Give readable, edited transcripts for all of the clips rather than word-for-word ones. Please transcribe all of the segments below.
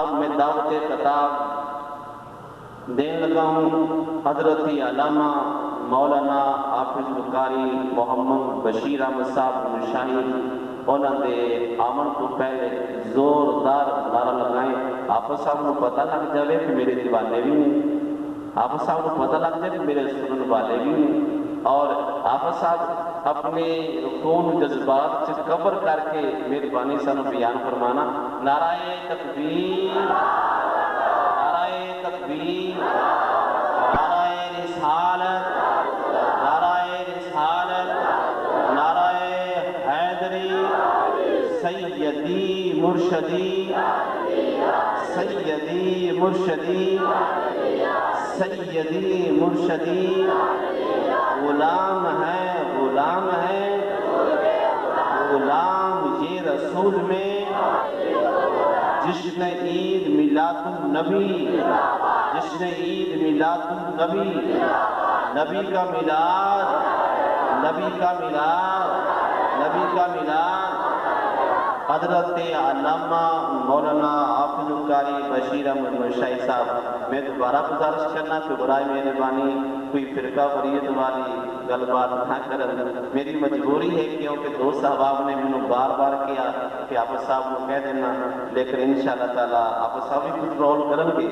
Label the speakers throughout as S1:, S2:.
S1: آج میں دعوت خطاب دین لگا ہوں حضرت علامہ مولانا حافظ القاری محمد بشیر احمد صاحب شاہی انہوں نے آمن تو پہلے زوردار نعرہ لگائیں. حافظ صاحب کو پتہ لگ جائے کہ میرے دیوانے بھی ہیں, حافظ صاحب کو پتہ لگ جائے کہ میرے سنن والے بھی ہیں. اور حافظ صاحب اپنے خون جذبات سے قبر کر کے میری بانی سانو بیان فرمانا. نعرہ تکبیر, نعرہ تکبیر, نعرہ رسالت, نعرہ رسالت, نعرہ حیدری, سیدی مرشدی, سیدی مرشدی, سیدی مرشدی. غلام ہے, غلام ہے, غلام یہ رسول میں جشن عید میلاد النبی, جشن عید میلاد النبی, نبی کا میلاد, نبی کا میلاد, نبی کا میلاد. حضرت علامہ مولانا حافظ القاری بشیر احمد شاہی صاحب, میں دوبارہ گزارش کرنا کہ برائے مہربانی کوئی فرقہ وریت والی گل بات نہ کرن. میری مجبوری ہے کیونکہ دوست احباب نے مجھے بار بار کیا کہ حافظ صاحب کو کہہ دینا, لیکن انشاءاللہ تعالیٰ حافظ صاحب بھی کچھ رول کرن گے.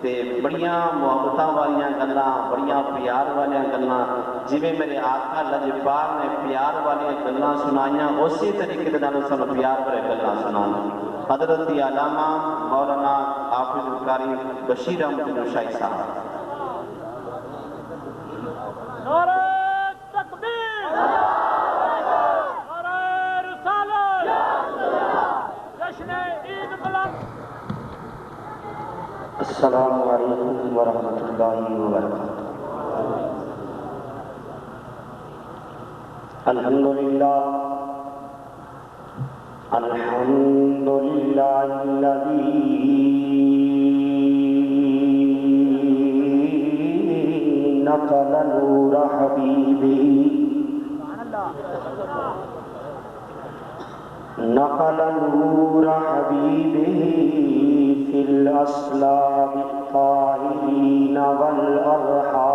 S1: تے بڑیاں محبتاں والیاں گلاں, بڑیاں پیار والیاں گلاں, جویں میرے آقا لجپال نے پیار والیاں گلاں سنائیاں, اسی طریقے دے نال سانوں پیار بھرے گلاں سنانا. حضرت علامہ مولانا حافظ القاری بشیر احمد شاہی صاحب.
S2: نعرہ تکبیر, نعرہ رسالت, جشن عید ملاد.
S3: السلام علیکم ورحمۃ اللہ وبرکاتہ. الحمدللہ, الحمدللہ الذی نقل نور حبیبہ, نقل نور حبیبہ فی الاسلام الطاہرین والارحام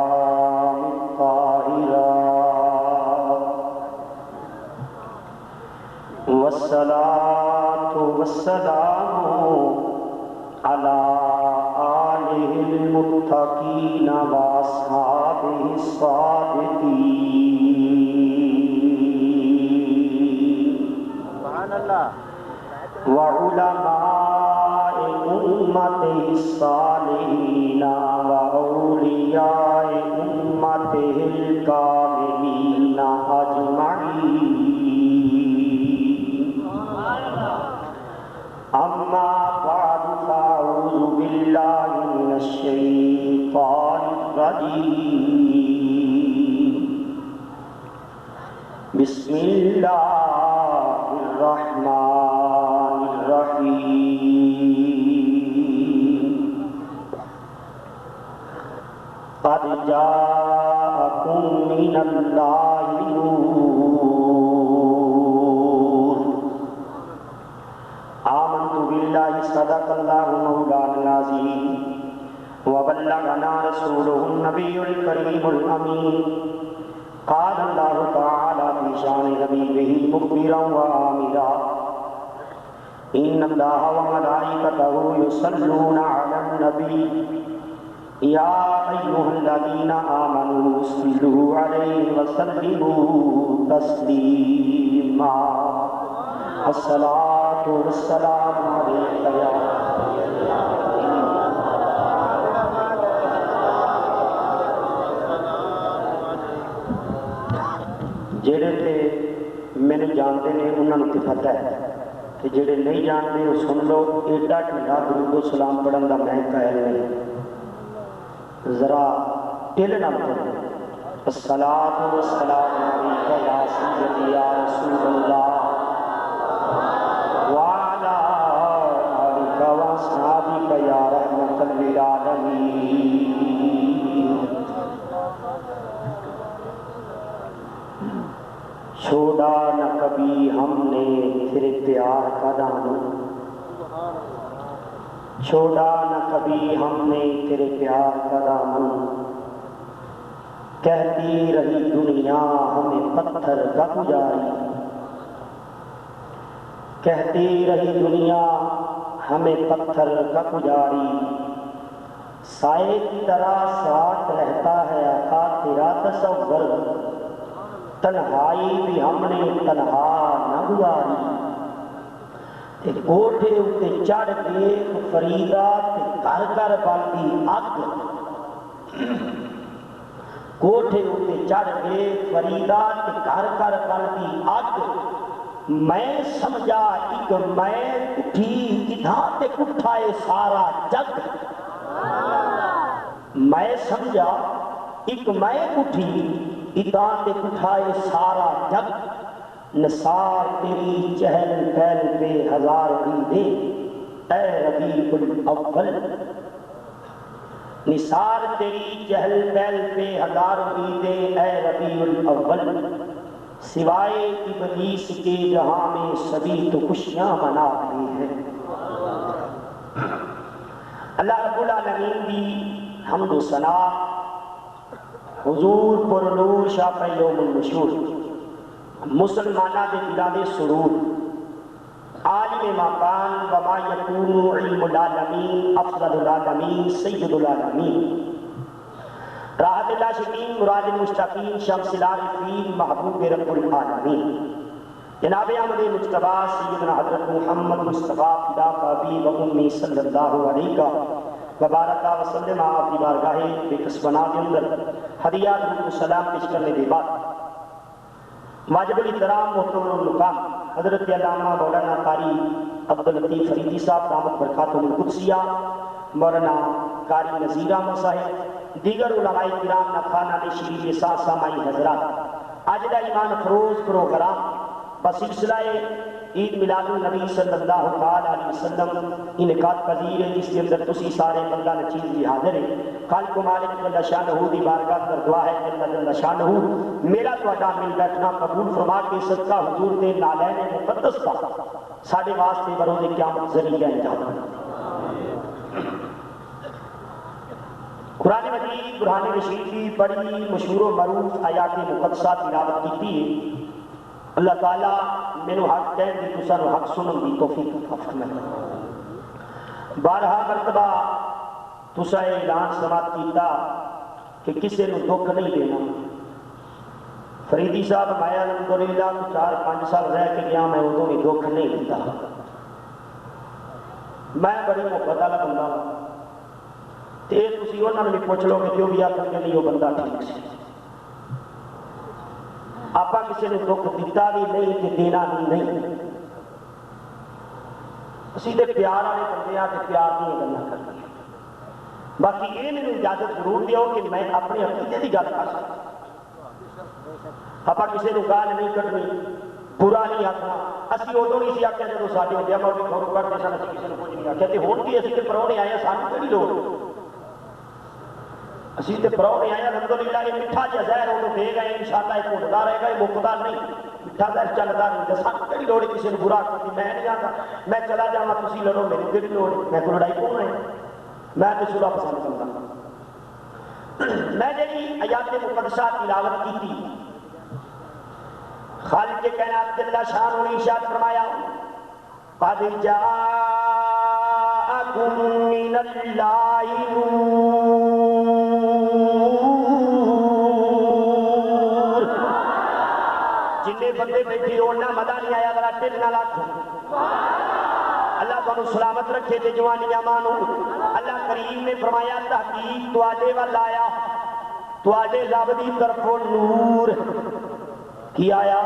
S3: الطاہرات, والصلاة والسلام علی آلہ المتقین واصحابہ الصادقین, وعلماء امتہ الصالحین, واولیاء امتہ الکاملین اجمعین. اما بعد فاعوذ باللہ من الشیطان الرجیم. بسم اللہ الرحمن الرحیم. قد جاءکم من اللہ نور, آمنت باللہ صدق اللہ مولانا العظیم, وبلغنا رسوله النبی الکریم الامین. قال اللہ تعالی فی شان حبیبہ مخبرا وآمرا, ان اللہ وملائکتہ یصلون علی النبی یا ایھا الذین آمنوا صلوا علیہ وسلموا تسلیما. الصلاۃ والسلام علیک یا جڑے تے میرے جانتے نے انہوں نے پتہ ہے, کہ جڑے نہیں جانتے وہ سن لو. ایڈا ٹھنڈا درود و سلام پڑھن کا میں قائل نہیں, ذرا دل نہ پڑھو. الصلاۃ والسلام علیک یا سیدی یا رسول اللہ, وعلی آلک واصحابک یا رحمۃ للعالمین. چھوڑا نہ کبھی ہم نے تیرے پیار کا دامن, چھوڑا نہ کبھی ہم نے تیرے پیار کا دامن، کہتی رہی دنیا ہمیں پتھر کا پجاری، کہتی رہی دنیا ہمیں پتھر کا پجاری، سائے کی طرح ساتھ رہتا ہے آقا تیرا تصور، تنہائی بھی ہم نے تنہا نہ گزاری، تے کوٹھے اتے چڑھ کے فریدا تے گھر گھر بلدی اگ، کوٹھے اتے چڑھ کے فریدا تے گھر گھر بلدی اگ، میں سمجھا ایک میں اٹھی ادھا تے اٹھائے سارا جگ، میں سمجھا ایک میں اٹھی ادھا تے اٹھائے سارا جگ، نثار تیری چہل پہل پہ ہزار عیدیں اے ربیع الاول، نثار تیری چہل پہل پہ ہزار عیدیں اے ربیع الاول، سوائے ابلیس کے جہاں میں سبھی تو خوشیاں منا رہے ہیں۔ اللہ رب العالمین دی حمد و ثنا، حضور پر نور شاہ یوم النشور، مسلمانہ دے دلاں دے سرور، عالم مقام وما یکون علم العالمین افضل العالمین سید العالمین، راحت العاشقین مراد المشتاقین شمس العارفین محبوب رب العالمین، جناب احمد مجتبی سیدنا حضرت محمد مصطفیٰ فدا کعبی و امی صلی اللہ علیہ وبارک وسلم آپ کی بارگاہ بے کسبنا کے اندر ہدیات و سلام پیش کرنے کے بعد واجب الاحترام محترم المقام حضرت علامہ مولانا قاری عبداللطیف فریدی صاحب دامت برکاتہم القدسیہ، مولانا قاری نذیر احمد صاحب، دیگر علماء کرام نخانہ شریف ساتھ سامعین حضرات، آج دا ایمان فروز پروگرام بسلسلہ عید میلاد النبی صلی اللہ علیہ وسلم انعقاد پذیر ہے، جس کے اندر تسی سارے بندہ نچیز بھی حاضر ہیں۔ خالق و مالک جل شانہ دی بارگاہ در دعا ہے جل شانہ میرا تہاڈا مل بیٹھنا قبول فرما کے صدقہ حضور دے نالین مقدس کا ساڈے واسطے بروز قیامت ذریعہ نجات۔ قرآن مجید برہان رشید کی بڑی مشہور و معروف آیات مقدسہ تلاوت کی ہے۔ اللہ تعالیٰ میں حق کہن دی تساں نو حق سنن دی توفیق عطا فرمائے۔ بارہا مرتبہ تساں اعلان سماعت کیتا کہ کسی نو دکھ نہیں دینا۔ فریدی صاحب میں الحمدللہ 4-5 سال رہ کے گیا، میں ادوں بھی دکھ نہیں دیتا، میں بڑی محبت والا بندہ ہوں، تے تسی انہاں نوں بھی پوچھ لو کہ جو بھی آکھن گے نہیں وہ بندہ ٹھیک سی، آپا کسی نے دکھ دیتا بھی نہیں کہ دینا بھی نہیں، اسی دے پیار والے بندے آ کے پیار نہیں گلاں کرنی۔ باقی یہ میرے اجازت ضرور دیو کہ میں اپنے عقیدے کی گل کر سکتا، آپا کسی نے گال نہیں کرنی، برا نہیں آخنا۔ اسی ادو نہیں سی آخیا جب ساڈے ہوندے مولوی کھورو کرتے سن، اسی کسی نے کچھ نہیں آخیا، تے ہن بھی اسی تے پراؤنے آئے سانوں کہڑی لوڑ، اسی تے پراؤنے آئے الحمدللہ۔ یہ میٹھا جہا زہر وہ دے گئے انشاءاللہ، یہ گھٹتا رہے گا، یہ مکتا نہیں، میٹھا زہر چلتا نہیں، سانوں کہڑی لوڑ کسی نے برا کرتی۔ میں نہیں آتا میں چلا جاواں تسی لڑو، میری کہڑی لوڑ، میں کوئی لڑائی کون ہے، میں تو صلح پسند کرتا۔ میں جی آیات مقدسہ تلاوت کی تھی، خالق کے کائنات جل شانہ نے ارشاد فرمایا قد جاءکم من اللہ نور، جنہیں بندے بیٹھی ہونا مدہ نہیں آیا ذرا ٹل نہ لاکھ۔ اللہ کو سلامت رکھے تے جوانیاں مانو۔ اللہ کریم نے فرمایا تحقیق تواڈے ول آیا، تواڈے رب دی طرفوں نور کی آیا،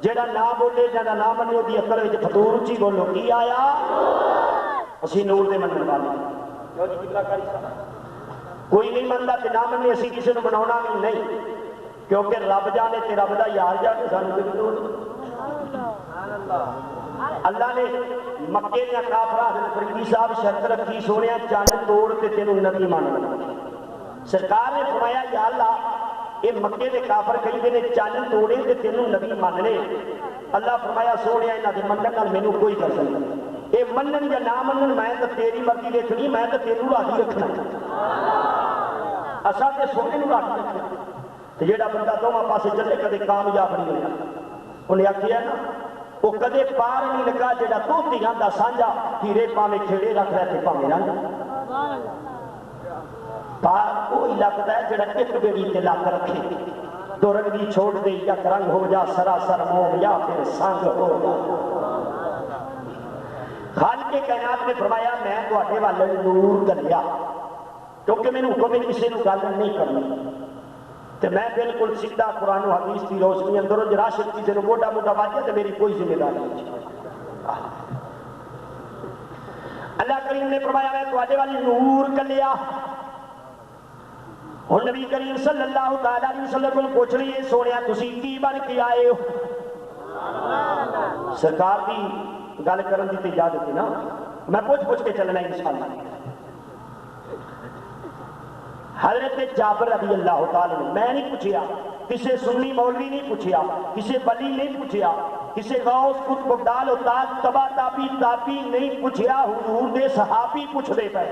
S3: جڑا نہ بولے جڑا نہ منے وہ عقل وچ فطور اچھی بولو کی آیا، اسی نور دے منن والے۔ کوئی نہیں منتا تے نہ منے، اسی کسی نو مناونا بھی نہیں، کیونکہ رب جانے تے رب دا یار جانے، سانوں کوئی نہیں۔ اللہ نے مکے دے کافراں حضرت فریدی صاحب شرط رکھی، سونیا چن توڑ تے تینوں نبی ماننا۔ سرکار نے فرمایا یا اللہ یہ مکے دے کافر کہندے نے چن توڑے تے تینوں نبی مان لے۔ اللہ فرمایا سونیا انہاں دے منن نال مینوں کوئی کر سکتا نہیں۔ یہ منن یا نہ منن میں تو تیری مرضی دیکھنی میں تو تینوں راضی رکھنا اصا تو سونے راضی رکھنا تو جہاں بندہ دونوں پاسے چلے کدے کامیاب نہیں ہوتا انہیں آخیا نا وہ کدے پار نہیں لگا جہاں دھوتیاں کا سانجا ہیرے پاوے کھیڑے رکھ رہے تھے پاوے رنگ پار وہی لگتا ہے جہاں ایک بیڑی تے لگ رکھے تو رنگی چھوڑ دے یا رنگ ہو جا سراسر موم یا پھر سنگ ہو جا خالق کائنات نے فرمایا میں تواڈے والے نور گلیا کیونکہ میں نے حکم کسی کو گل نہیں کرنی تو میں بالکل سیدھا قرآن و حدیث کی روشنی اندروں جرا شک کسی نے موٹا موٹا واجہ تو میری کوئی ذمہ داری نہیں اللہ کریم نے فرمایا میں تواڈے والے نور گلیا اور نبی کریم صلی اللہ تعالی علیہ وسلم کو پوچھ رہی ہے سونیا تسی کی بن کے آئے ہو سرکار دی گل کرن دی اجازت ہے نا میں پوچھ کے چلنا انشاءاللہ حضرت جابر رضی اللہ تعالی عنہ میں نہیں پوچھیا کسی سنی مولوی نہیں پوچھیا کسی ولی نہیں پوچھیا کسی غوث قطب ابدال و تاج تبا تابی نہیں پوچھیا حضور دے صحابی پوچھ دے پے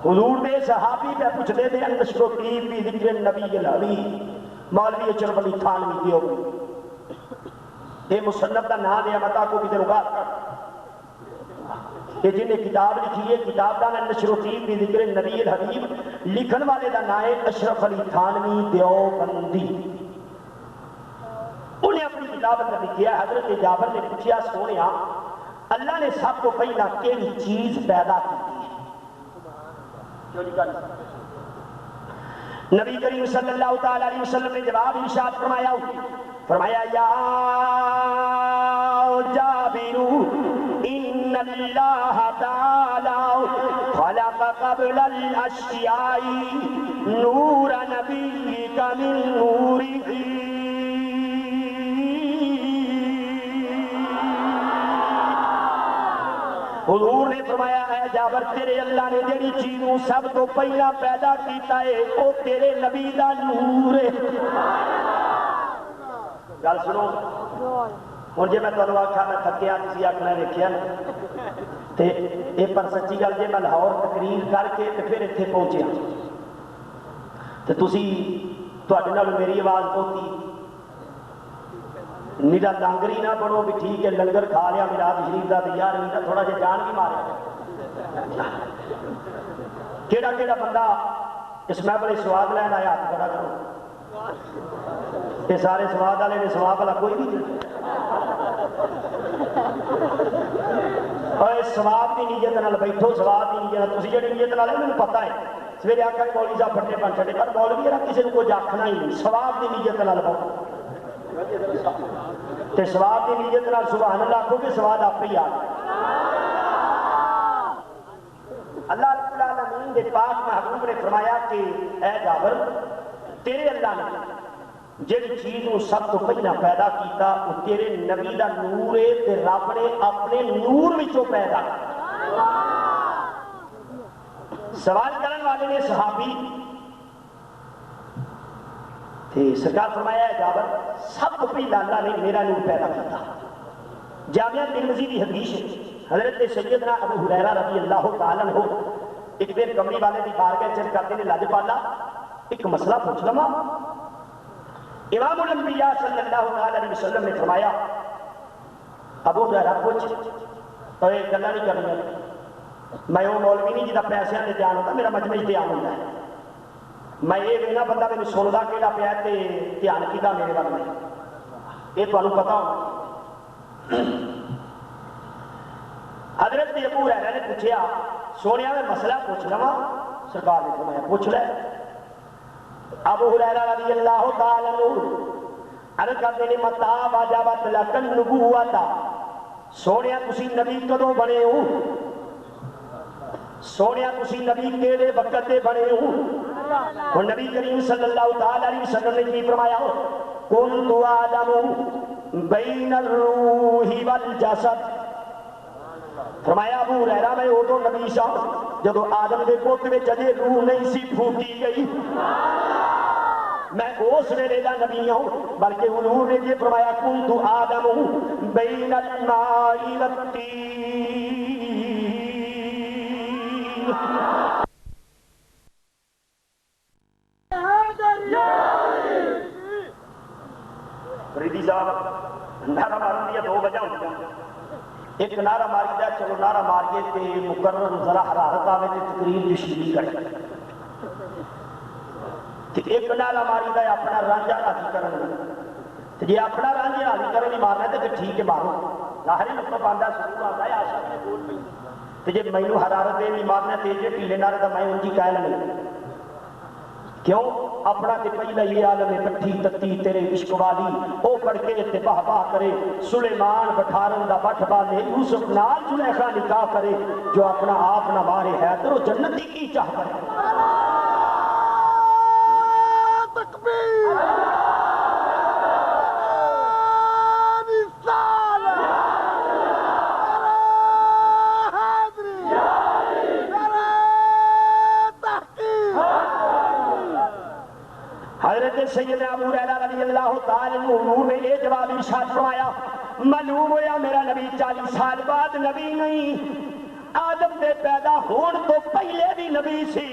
S3: حضور دے صحابی پہ پوچھ دے دے انشر کی بھی ذکر نبی الحبیب مولوی چرب علی تھانوی دیو یہ مصنف کا نام دیا متا کو کسی رگا کہ جن نے کتاب لکھی ہے کتاب کا نام نشر الطیب بھی ذکر نبی الحبیب لکھن والے کا نام ہے اشرف علی تھانوی دیوبندی انہیں اپنی کتاب اندر لکھیا حضرت جابر نے پوچھا سونیا اللہ نے سب کو پہلا کیڑی چیز پیدا کی نبی کریم صلی اللہ تعالی علیہ وسلم نے جواب ارشاد فرمایا یا جابر ان اللہ تعالی خلق قبل الاشیاء نور نبیک من نورہ حضور نے فرمایا ہے جابر تیرے اللہ نے جڑی چیزوں سب تو پہلا پیدا کیتا ہے وہ تیرے نبی دا نور ہے گل سنو ہوں جی میں تمہیں آخا میں تھکیا تھی آخنا دیکھا تے یہ پر سچی گل جی میں لاہور تقریر کر کے پھر اتنے پہنچیا تو تسی تواڈے نال میری آواز پہنچی نیرا لانگری نہ بنو بھی ٹھیک ہے لنگر کھا لیا میلاد شریف کا تیار نہیں تھوڑا جہا جان بھی ماریا کیڑا کیڑا بندہ اس محفل سواد لین آیا ہاتھ کھڑا کرو یہ سارے سواد والے نے سواد والا کوئی بھی نہیں اور سواد کی نیت نال بیٹھو سواد کی نیت تسی جڑی نیت نال ہے مینوں پتہ ہے سویرے آکھا مولوی صاحب پھٹے بن چھڑے پر مولوی ہے کسی کو کچھ آکھنا ہی نہیں سواد کی نیت نال بیٹھو تے سواد کی نیت نال سبحان اللہ آکھو کہ سواد آپ ہی آ اللہ رب العالمین دے پاک محبوب نے فرمایا کہ اے جابر تیرے اللہ نے جڑی چیز کو سب تو پہلا پیدا کیتا وہ تیرے نبی دا نور ہے تے رب نے اپنے نور وچوں پیدا کیا سوال کرن والے نے صحابی سرکار فرمایا ہے جابر سب کو پہلا اللہ نے میرا نور پیدا کیا جامعہ ترمذی کی حدیث ہے حضرت سیدنا ابو ہریرہ رضی اللہ تعالی عنہ ایک دن کمری والے کی بارگاہ چل کرتے ہیں لاج پالا ایک مسئلہ پوچھ لما امام الانبیاء صلی اللہ علیہ وسلم نے فرمایا ابو ہریرہ پوچھ تو یہ گلا نہیں کرنی میں وہ مولوی نہیں جہاں پیسے سے دھیان ہوتا میرا مجمع دھیان ہوتا ہے میں یہ کہنا بندہ میرے سنتا کہڑا پیا دھیان کیتا میرے بارے میں یہ تمہیں پتا ہو حضرت ابو ہریرہ نے پوچھا سونیا میں مسئلہ پوچھ لوا سرکار نے فرمایا پوچھ لے ابو ہریرہ رضی اللہ تعالی عنہ عرض کرتے ہیں متا واجبت لک النبوۃ سونیا تسی نبی کدوں بنے ہو سونیا تسی نبی کیڑے وقت دے بنے ہو اور نبی کریم صلی اللہ تعالی علیہ وسلم نے یہ فرمایا کنت آدم بین الروح والجسد فرمایا ابو ہریرہ میں ادو نبی صاحب جدو آدم دے پوت وچ اجے روح نہیں سی پھوٹی گئی میں اس ویلے دا نبی ہوں، بلکہ حضور نے یہ فرمایا کنت آدم بین الماء والطین۔ فریدی صاحب نعرہ مارن دیا دو وجہ ہوتی ہیں، ایک نعرہ ماری دا چلو نعرہ ماریے تے مقرر ذرا حرارت آوے تے تقریر جو شیری کرے، تے ایک نعرہ ماری دا اپنا رانجا راضی کرن دا، تے جی اپنا رانجا راضی کرن دی مارنا تے ٹھیک ہے مارو، ظاہر ہے مطلب آندا سرور آندا ہے آشا بھی بول پئی، تے جی مینوں حرارت دے نہیں مارنا تے جی ٹھیلے نعرے دا میں انجی قائل نہیں، کیوں اپنا تے پہلا یہ عالم کٹھی تتی تیرے عشق والی او پڑھ کے تے باہ باہ کرے، سلیمان بٹھارن دا بٹھ بالے یوسف نال زلیخا نکاح کرے، جو اپنا آپ نہ مارے حیدر و جنتی کی چاہ کرے۔ تکبیر حضرت سیدنا ابو ہریرہ رضی اللہ تعالی عنہ حضور نے یہ جواب ارشاد فرمایا، معلوم ہویا میرا نبی 40 سال بعد نبی نہیں، آدم دے پیدا ہون تو پہلے بھی نبی سی،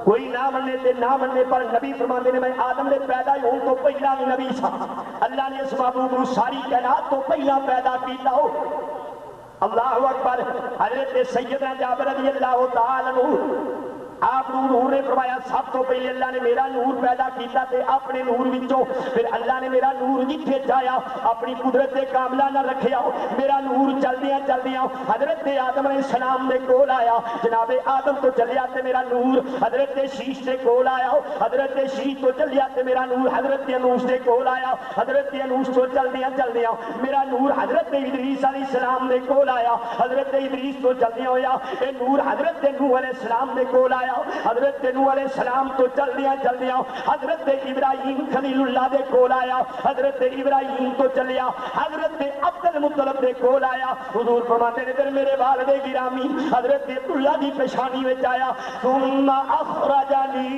S3: کوئی نہ مننے تے نہ مننے پر نبی فرماندے نے میں آدم دے پیدا ہون تو پہلا بھی نبی سا، اللہ نے اس محبوب کو ساری کائنات تو پہلا پیدا کیتا ہو۔ اللہ اکبر۔ حضرت سیدنا جابر رضی اللہ تعالی عنہ آپ نور نے فرمایا سب تو پہلے اللہ نے میرا نور پیدا کیتا تے اپنے نور وچوں، پھر اللہ نے میرا نور جتھے جایا اپنی قدرت کاملہ نہ رکھیا، میرا نور چلدیاں چلدیاں حضرت آدم علیہ السلام دے کول آیا، جناب آدم تو چلیا تے میرا نور حضرت شیش دے کول آیا، حضرت شیش تو چلیا تے میرا نور حضرت انوش دے کول آیا، حضرت انوش تو چلدیاں چلدیاں میرا نور حضرت ادریس علیہ السلام دے کول آیا، حضرت ادریس تو چلدیاں ہویا اے نور حضرت نوح علیہ السلام دے کول آیا، حضرت نوح علیہ السلام تو چلدیاں چلدیاں حضرت ابراہیم خلیل اللہ دے کول آیا، حضرت ابراہیم تو چلیا حضرت عبد المطلب دے کول آیا، حضور فرماتے ہیں پھر میرے والد گرامی حضرت عبداللہ دی پیشانی میں آیا، ثم اخرجنی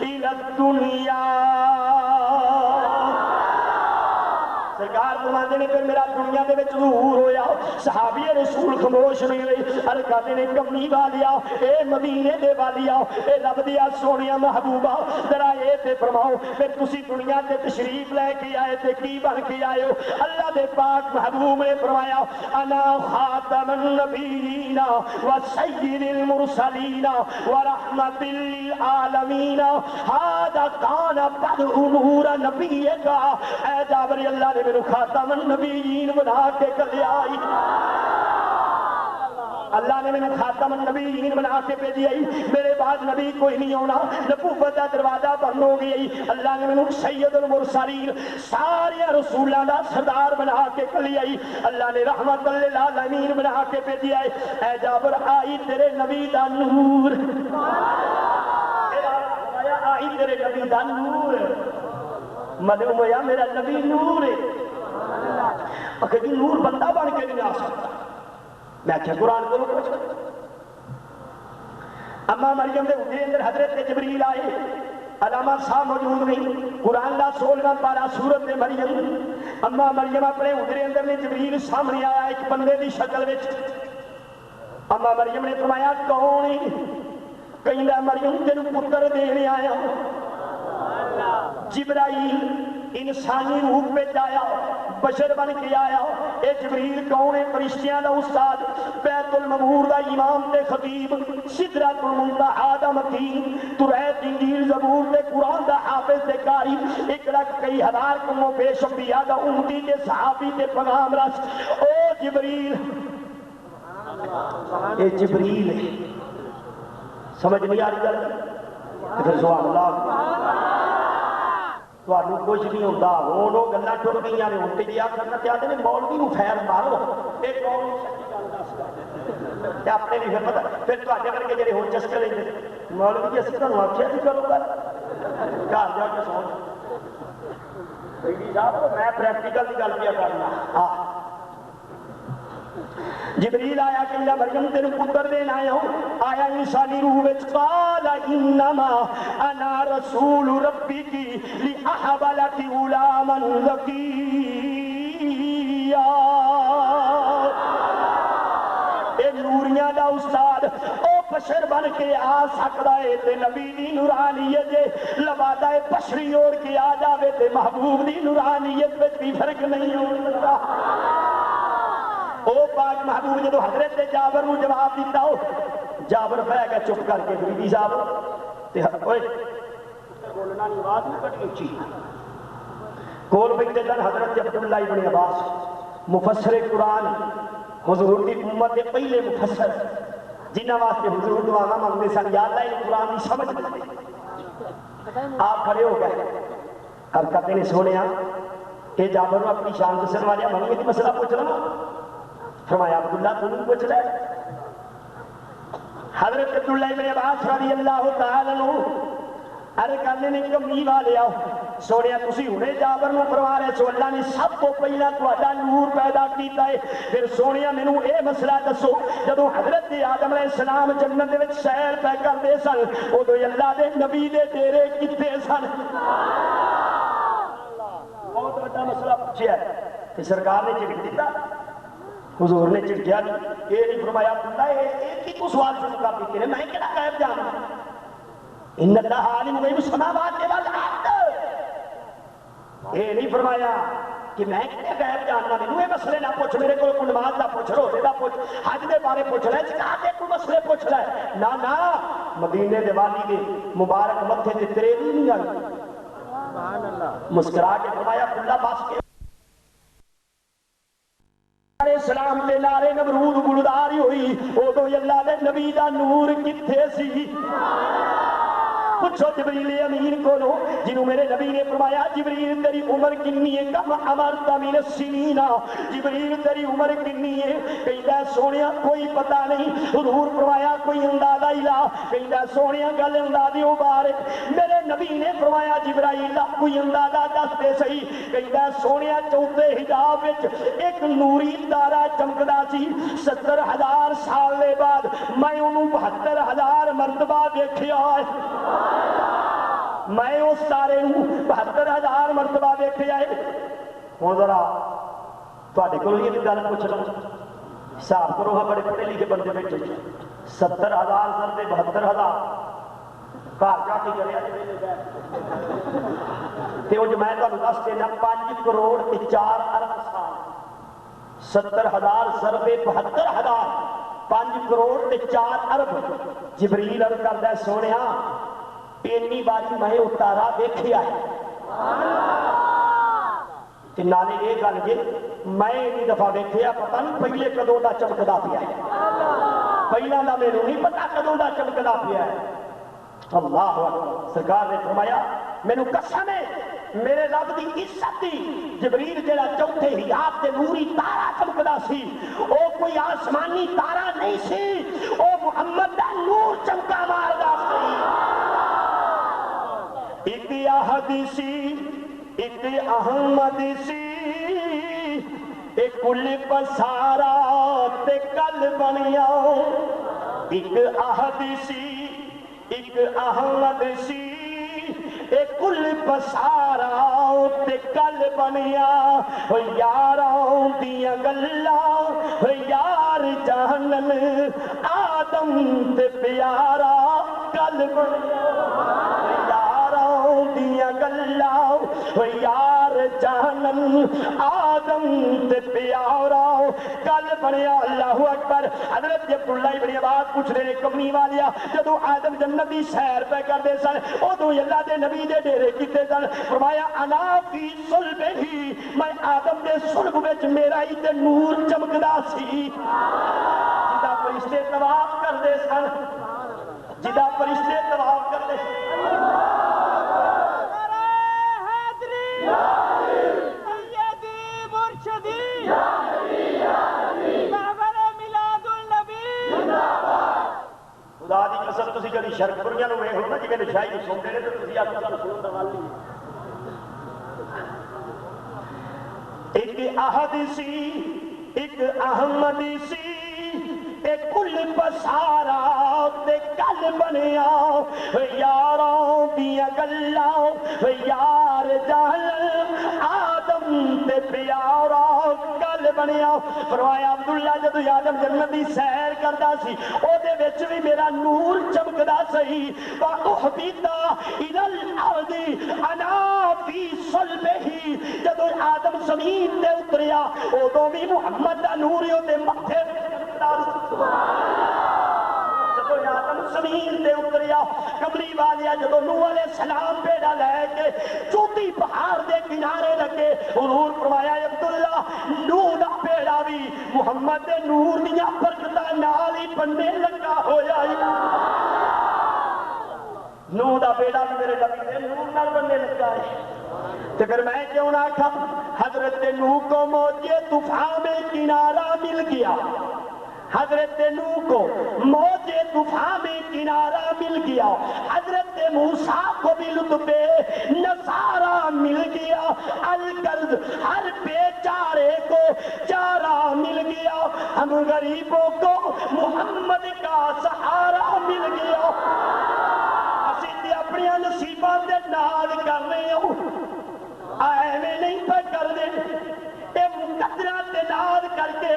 S3: الى الدنیا، سرکار فرماتے نے پھر میرا دنیا دے وچ ظہور ہویا، صحابی رسول خاموش نہیں ہوئے، الکاتے نے کمی والیا اے مدینے دے والیا اے رب دیا سونیا محبوبہ ذرا اے تے فرماؤ پھر تسی دنیا تے تشریف لے کے آئے تے کی بن کے آئے ہو؟ اللہ دے پاک محبوب نے فرمایا انا خاتم النبیین و سید المرسلین و رحمت للعالمین ھذا کان بدء نور نبی کا، اے جابر اللہ نے میرے خاتم النبیین بنا کے کلے آئی، اللہ نے میں خاتم النبیین بنا کے بھیجی آئی، میرے بعد نبی کوئی نہیں ہونا، نبوت کا دروازہ بند ہو گئی، اللہ نے میں سید المرسلین سارے رسولاں دا سردار بنا کے کلی آئی، اللہ نے رحمت للعالمین بنا کے بھیجی آئی، اے جابر آئی تیرے نبی دا نور، آئی تیرے نبی دا نور، معلوم ہویا میرا نبی نور ہے، اگر جی نور بندہ بن کے نہیں آ سکتا، میں کیا قرآن کو کچھ اما مریم دے اجرے اندر حضرت جبریل آئے، علامہ صاحب موجود نہیں، قرآن دا 16واں پارہ سورت مریم، اما مریم اپنے اجرے اندر نے جبریل سامنے آیا ایک بندے دی شکل وچ، اما مریم نے فرمایا کون ہے؟ کہندا مریم تینوں پتر دینے آیا، جبرائیل انسانی روپ میں آیا، بشر بن کے آیا، اے جبریل کون ہے؟ فرشتیاں دا استاد، بیت المعمور دا امام تے خطیب، سدرۃ المنتہا دا مکین، توریت انجیل زبور تے قرآن دا حافظ تے قاری، 1,00,000 کئی ہزار کموں پیش انبیاء دا امتی تے صحابی تے پیغام رس، او جبریل، اے جبریل ہے، سمجھ نہیں آ رہی گل؟ پھر سبحان اللہ، تھانوں کچھ نہیں ہوتا، ہوں وہ گلاں ٹر گئی نے، ہوں جی آ کرنا چاہتے ہیں مولوی نوں خیر مارو، یہ کون اپنے نہیں پھر پتا، پھر تے کر کے جی ہو چسکے لیں مولوی جی اصل تمہیں آخیا نہیں کرو گا گھر جا کے سوچ صاحب میں پریکٹیکل کی گل کیا کرنا۔ ہاں جبریل آیا کہ مریم تینوں پتر دینا آیا ہوں، آیا انسانی روح وچ، قال قال انما انا رسول ربک لاحب لک غلاما زکیا. اے نوریاں دا استاد او بشر بن کے آ سکتا ہے تے نبی دی نورانیت لبادہ بشری اوڑ کے آ جاوے تے محبوب دی نورانیت وچ بھی فرق نہیں ہو سکتا. او پاک محبوب جدو حضرت جابر نو جواب دیتا ہو، جابر پہ گیا چپ کر کے بی صاحب تے اوئے بولنا نہیں، آواز نہیں کٹی اچھی. کول بیٹھے سن حضرت عبداللہ ابن عباس مفسر قرآن، حضور کی امت کے پہلے مفسر، جنہ واسطے حضور دعا مانگتے سن یا اللہ یہ قرآن کی سمجھ دے. آپ کھڑے ہو گئے اور کہتے ہیں سونے کہ جابر نے اپنی شان دسن والے منگے کی مسئلہ پوچھ رہا. فرمایا عبداللہ تم نے پوچھ رہے. حضرت عبداللہ ابن عباس رضی اللہ تعالیٰ عنہ ارے کہنے نے کمی والے آؤ سونے تسی ہونے جابر نو فرما رہے سو اللہ نے سب کو پہلا تہاڈا نور پیدا کیتا ہے. پھر سونے مینوں اے مسئلہ دسو جدوں حضرت آدم علیہ السلام جنت دے وچ سیر پہ کردے سن ادو اللہ دے نبی دے ڈیرے کتے سن؟ بہت بڑا مسئلہ پوچھا ہے کہ سرکار نے جھڑک دیتا، حضور نے جھڑکیا نہیں. یہ نہیں فرمایا عبداللہ ایک ہی تو سوال شروع کر دیتے ہیں میں کہڑا غیب جانا. ان اللہ عالم غیب السماوات والارض. یہ نہیں فرمایا کہ میں کہتے غیب جاننا نہیں. یہ مسئلے نہ پوچھ میرے کو نماز نہ پوچھ روزے نہ پوچھ حج دے بارے پوچھ رہے زکات دے کوئی مسئلے پوچھ رہے نہ مدینے دے والی دے مبارک متھے تے تیرے نہیں آئی. مسکرا کے فرمایا عبداللہ بس کے علیہ السلام دے نارے نمرود گلداری ہوئی ادو اللہ دے نبی دا نور کتھے سی؟ پوچھو جبریل امین کو لو جنہوں میرے نبی نے فرمایا جبریل تیری عمر کنی ہے کم امرت من السنین. جبریل تیری عمر کنی ہے کہندا سونیا کوئی پتہ نہیں. حضور فرمایا کوئی اندازہ ہی لا. کہندا سونیا گل اندازے بارے میرے نبی نے فرمایا جبرائیل کوئی اندازہ دس دے صحیح. کہندا سونیا چوتھے حجاب وچ ایک نوری تارا چمکدا سی 70,000 سال دے بعد میں انہوں 72,000 مرتبہ دیکھیا ہے. میں اس سارے 72,000 مرتبہ دیکھے آئے. ہوں ذرا تھوڑے کو یہ گل پوچھ رہا ہوں حساب کرو ہاں بڑے پڑھے لکھے بندے بیٹھے 70,000 سر دے 72,000 گھر جا کے کرے تے جو میں تمہیں دس دینا 5 کروڑ 4 ارب سال 70,000 سر دے 72,000 5 کروڑ 4 ارب. جبریل عرض کردا ہے سونیا اینی باری میں اتارا دیکھیا ہے تے نالے یہ گل جی میں اینی دفعہ دیکھیا پتہ نہیں پہلے کدوں دا چمکدا پیا ہے. پہلا دا مینوں نہیں پتا کدوں دا چمکدا پیا ہے. اللہ اکبر. سرکار نے فرمایا مینوں قسم ہے میرے رب دی عزت دی جبریل جڑا چوتھے حجاب تے نوری تارا چمکدا سی او کوئی آسمانی تارا نہیں سی او محمد دا نور چمکا ماردا سی. ایک احدیثی ایک احمدیسی ایک کل پسارا تے کل بنیا. ایک احدیثی ایک احمدیسی ایک کل پسارا تے کل بنیا. یاراں دیاں گلاں یار جہنم آدم تے پیارا کل بنیا. دیاں گلاں یار جہنم آدم تے پیارا کل بنیا. اللہ اکبر. حضرت عبداللہ ابن عباس پوچھ رہے کمنی والیا جدو آدم جنت دی سیر پہ کردے سن ادو اللہ دے نبی دے ڈیرے کیتے سن. فرمایا انا فی صلب ہی میں آدم دے صلب وچ میرا ہی تے نور چمکدا سی. جدا فرشتے طواف کردے سن جدا فرشتے طواف کردے سن. خدا دی قسم تسی کبھی شرک پوریاں نو ویکھ لو نا جویں نشائی نو سوندے نے تے تسی آکھو سانوں سنن دا حال نہیں. ایک احدیثی ایک احمدیسی کل پسارا تے گل بنیا یاراں دیاں گلاں یار جہل آدم تے پیارا گل بنیا فرمایا عبداللہ جدو آدم جنت دی سیر کردا سی او دے وچ بھی میرا نور چمکدا سی واحبیتا الی الارض انا فی صلبہ جدو آدم زمین تے اتریا ادو بھی محمد دا نور دے ماتھے جدو آدم زمین تے اتریا کملی والیا جدو نوح علیہ السلام بیڑا لے کے چوٹی پہاڑ دے کنارے لگے حضور فرمایا عبداللہ نوح دا بیڑا بھی محمد دے نور دیاں برکتاں نال ہی بننے لگا ہویا نوح دا بیڑا بھی میرے نبی دے نور نال بننے لگا ہے تو پھر میں کیوں نہ کھا حضرت نوح کو موجے طوفان میں کنارہ مل گیا حضرت نوح کو موجے طوفان میں کنارہ مل گیا حضرت موسیٰ کو بھی لطف نصارہ مل گیا القرض ہر بیچارے کو چارہ مل گیا ہم غریبوں کو محمد کا سہارا مل گیا اسی اپنی نصیبات دے نال کر رہے ہوں آئے میں نہیں پہ کر دے اے مقدرات دے نال کر کے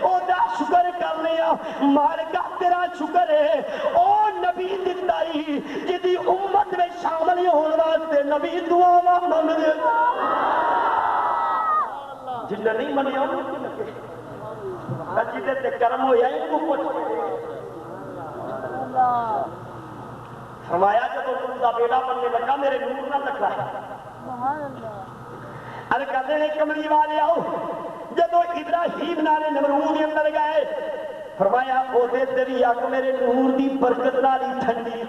S3: او دا شکر کر لیا مارکہ تیرا شکر ہے او نبی دتائی جدی امت میں شامل ہونے واسطے نبی دعا مانگ دے جنہیں نہیں منیا انہوں کی لگے جدے تے کرم ہو یا ان کو پوچھ فرمایا جب تم دا بیڑا بننے لگا میرے نور نہ لگا ارے کہتے ہیں کملی والے آؤ جب ابراہیم نالے نمرود اندر گئے فرمایا او دے تیری آنکھ میرے نور دی برکت نالی ٹھنڈی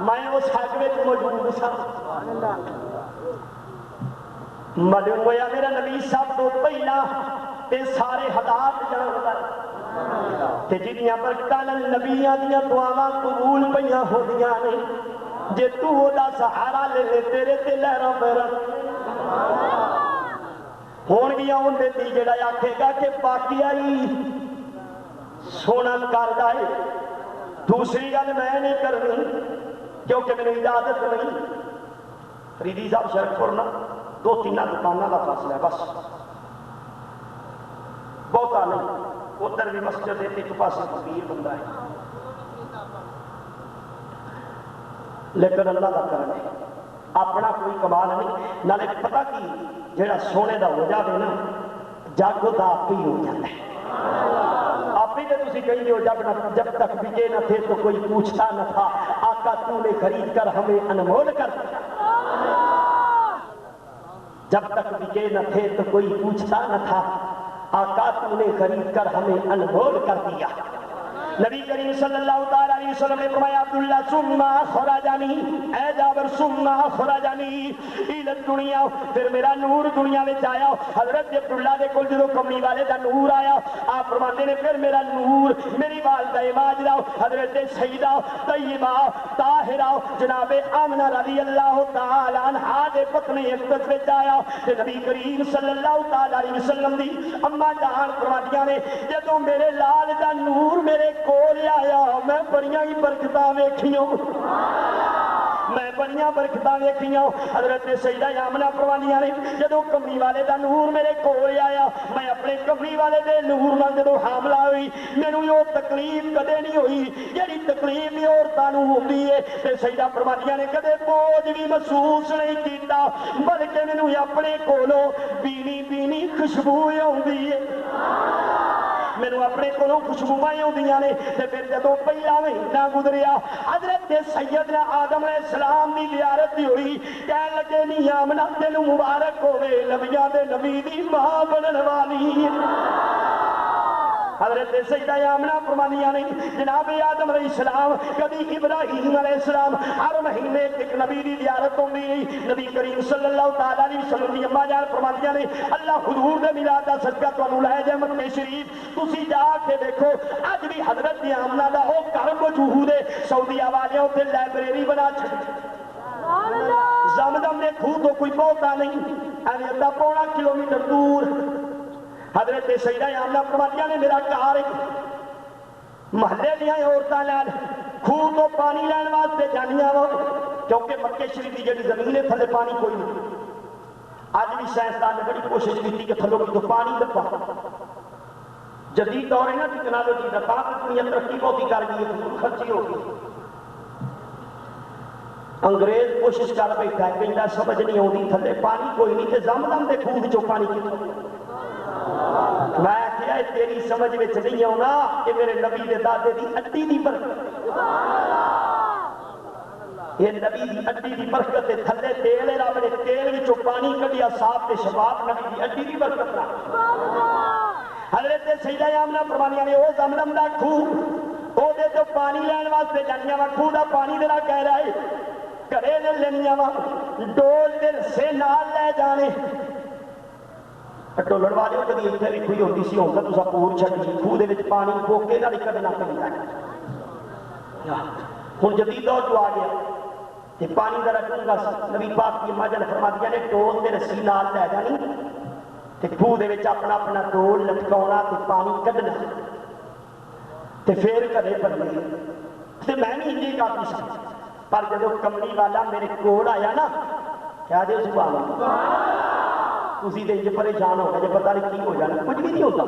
S3: میں اس حق میں موجود سا معلوم ہویا میرا نبی صاحب تو پہلا تے سارے حدات جان ہوتا تے جنیاں برکتاں نبیاں دیاں دعاواں قبول پیاں ہو دیاں نے جے تو دا سہارا لے لے تیرے تے لہراں پیراں ہون گیا ان دے دی جڑا آکھے گا کہ باقی آئی سونا کر دائے دوسری گل میں نہیں کرنی کیونکہ میں نے اجازت نہیں فریدی صاحب شرک پورنا 2-3 دکانوں کا فاصلہ ہے بس بہتا نہیں ادھر بھی مسجد ہے ایک پاس فقیر بندہ ہے لیکن اللہ کا کرم ہے اپنا کوئی کمال نہیں نالے پتہ کی جڑا سونے دا ہو جاوے نا جگ دا آپ ہی ہو جاتا ہے آپ ہی تو تسی کہیں گے جب تک بکے نہ تھے تو کوئی پوچھتا نہ تھا آقا تو نے خرید کر ہمیں انمول کر دیا جب تک بکے نہ تھے تو کوئی پوچھتا نہ تھا آقا تو نے خرید کر ہمیں انمول کر دیا نبی کریم صلی اللہ علیہ وسلم نے فرمایا عبداللہ ثم خرجنی اے جابر ثم خرجنی الى الدنیا پھر میرا نور دنیا میں آیا حضرت عبداللہ دے کول جدوں کملی والے دا نور آیا آپ فرماتے نے پھر میرا نور میری والدہ ماجدہ حضرت سیدہ طیبہ طاہرہ جناب آمنہ رضی اللہ تعالی عنہا دے پتنی اقدس وچ آیا تے نبی کریم صلی اللہ علیہ وسلم دی اما جان فرماتیاں نے جدوں میرے لال دا نور میرے کول آیا میں بڑیاں ہی برکتاں ویکھیاں میں بڑیاں برکتاں ویکھیاں حضرت سیدہ آمنہ فرمانیاں نے جدوں کملی والے دا نور میرے کول آیا میں اپنے کملی والے دے نور نال جدوں حاملہ ہوئی مینوں یہ تکلیف کدے نہیں ہوئی جڑی تکلیف بھی عورتاں نوں ہوندی ہے تے سیدہ فرمانیاں نے کدے بوجھ بھی محسوس نہیں کیتا بلکہ مینوں اپنے کولوں بینی بینی خوشبو آوندی ہے میرے اپنے کولوں خوشبوئیں ہوندیاں نے تے پھر جدوں پہلا مہینہ گزریا حضرت سیدنا آدم علیہ السلام دی زیارت ہوئی کہن لگے نہیں آمنہ تینوں مبارک ہوئے نبیاں دے نبی دی ماں بنن والی حضرت سیدہ آمنہ فرمانیاں نے جناب آدم علیہ السلام کبھی ابراہیم علیہ السلام ہر مہینے ایک نبی دی زیارت ہوندی رہی نبی کریم صلی اللہ علیہ وسلم دی اما جان فرمانیاں نے اللہ حضور دے میلاد دا صدقہ تانوں لے جائے مکے شریف تسی جا کے دیکھو اج بھی حضرت آمنہ دا او گھر موجود ہے سعودیہ والیاں تے لائبریری بنا چھڈی زمزم نے کھو تو کوئی بہتا نہیں اے 2.5 کلومیٹر دور حضرت سیدہ آمنہ فرماتی نے میرا گھر محلے دیا عورتوں نال خوہ تو پانی لین واسطے جانیاں وا کیونکہ مکے شریف کی جڑی زمین ہے تھلے پانی کوئی نہیں اج بھی سائنسدان نے بڑی کوشش کی کہ تھلوں تو پانی دبا جدید دور ہے نا ٹیکنالوجی کا تا دنیا ترقی بہت کر گئی ہے خرچی ہو گئی انگریز کوشش کر بیٹھا ہے کہنا سمجھ نہیں آتی تھلے پانی کوئی نہیں تے زمزم دے خوہ وچوں پانی کتوں میں کیا تیری سمجھ میں نہیں آنا کہ میرے نبی دے دادے دی اڈی دی برکت یہ نبی دی اڈی دی برکت ہے تھلے تیل ہے رب نے تیل وچوں پانی کڈیا صاف تے شفاف نبی دی اڈی دی برکت نہ حضرت سیدہ آمنہ فرمانیاں نے او زمزم دا خوہ او دے تو پانی لین واسطے جانیاں وا خوہ دا پانی دینا کہہ رہا ہے کرے نے لینیاں وا ڈول دل سے نال لے جانے ڈولڑ والے کدی اتنے بھی کوئی ہوتی سی ہوتا تو پور چھٹی خوہ دے وچ پانی بوکے نال کڈنا پیندا ہے ہن جدید دور جو آ گیا تے پانی ذرا ڈونگا نبی پاک کی ماں نے فرما دیا نے ڈول تے رسی نال لے جانی تے خوہ دے وچ اپنا اپنا ڈول لٹکاونا تے پانی کڈنا تے پھر گھرے بننے تے میں بھی انجی کرتی سی پر جدو کملی والا میرے کول آیا نا کیا دے سبحان اللہ اسی دے پریشان ہو گیا جب پتہ نہیں کی ہو جانا کچھ بھی نہیں ہوتا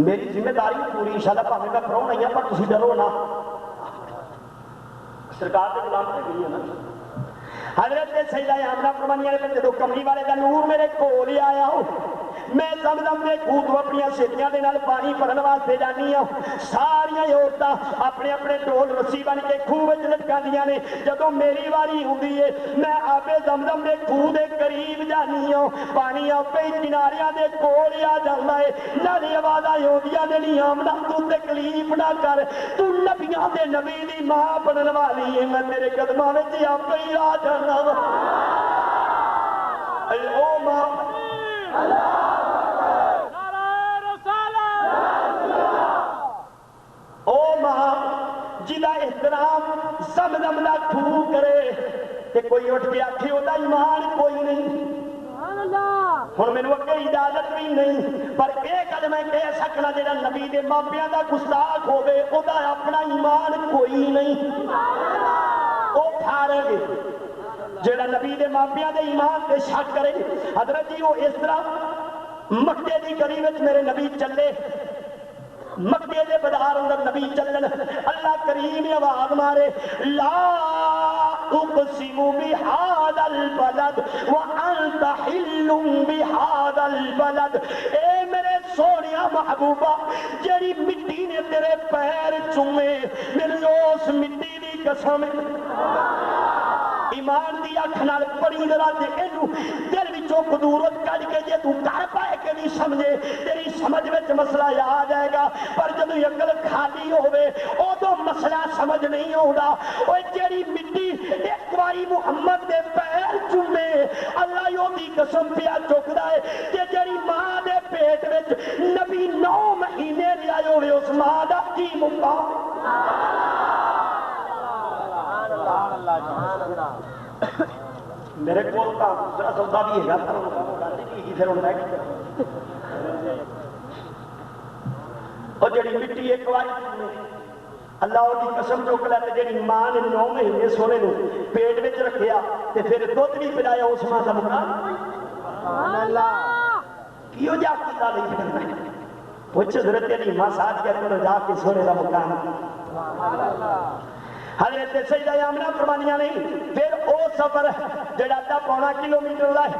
S3: میری ذمہ داری پوری انشاءاللہ پاویں میں پراؤ نہیں ہے پر تسی ڈرو نہ سرکار کے غلام تے گئی ہے نا حضرت سیدہ آمنہ فرمانیاں نے جدو کملی والے دا نور میرے کول ہی آیا میں زمزم دے خوہ تو اپنی سیٹیاں دے نال پانی بھرن واسطے جانی ہوں ساریاں عورتاں اپنے اپنے ڈول رسی بن کے خوہ وچ لٹکاندیاں نے جدوں میری واری ہوندی ہے میں آپے زمزم دے خوہ دے قریب جانی ہوں پانی آپے کناریاں دے کول ہی آ جاندا ہے نالے آوازاں ہوندیاں نے نہیں آمنہ تو تکلیف نہ کر تو نبیاں دے نبی دی ماں بنن والی ہے میں تیرے قدماں وچ آپے ہی آ جانا او ماں او ماں جدا احترام زمزم دا خوہ کرے کہ کوئی اٹھ کے آکھے ہوتا ایمان کوئی نہیں ہن مینوں اگے اجازت بھی نہیں پر ایک گل میں کہہ سکنا جڑا نبی دے ماپیاں دا گستاخ ہوے اودا اپنا ایمان کوئی نہیں او کھارے گے جڑا نبی دے ماپیاں دے ایمان تے شک کرے حضرت جی وہ اس طرح مکے دی گلی وچ میرے نبی چلے مکے دے بازار اندر نبی چلن اللہ کریم آواز مارے لا اقسم بهذا البلد وانت حل بهذا البلد اے میرے سونیا محبوبہ جڑی مٹی نے تیرے پیر چومے میری اس مٹی دی قسم ایمان دی اکھ نال پڑھی ذرا تے اینو دل وچوں قدورت کڈ کے جے تو کر پائے کہ نہیں سمجھے تیری سمجھ وچ مسئلہ آ جائے گا پر جدوں عقل خالی ہوے اودوں مسئلہ سمجھ نہیں آوندا اوے جیڑی مٹی ایک واری محمد دے پیر چومے اللہ یو دی قسم پیا چکدا ہے کہ جیڑی ماں دے پیٹ وچ نبی 9 مہینے رہیا ہوے اس ماں دا کی مقام میرے کو سودا بھی ہے پھر اور جڑی مٹی ایک بار اللہ کی قسم چک لے جی ماں نے 9 مہینے سونے نو پیٹ میں رکھیا تے پھر دودھ بھی پلایا اس ماں کا مقام کیوں جا کے پوچھ حضرت علی ماں ساتھ کیا کرو جا کے سونے کا مقام حضرت سیدہ آمنہ فرمانیاں نہیں پھر او سفر جڑا 2.5 کلومیٹر دا ہے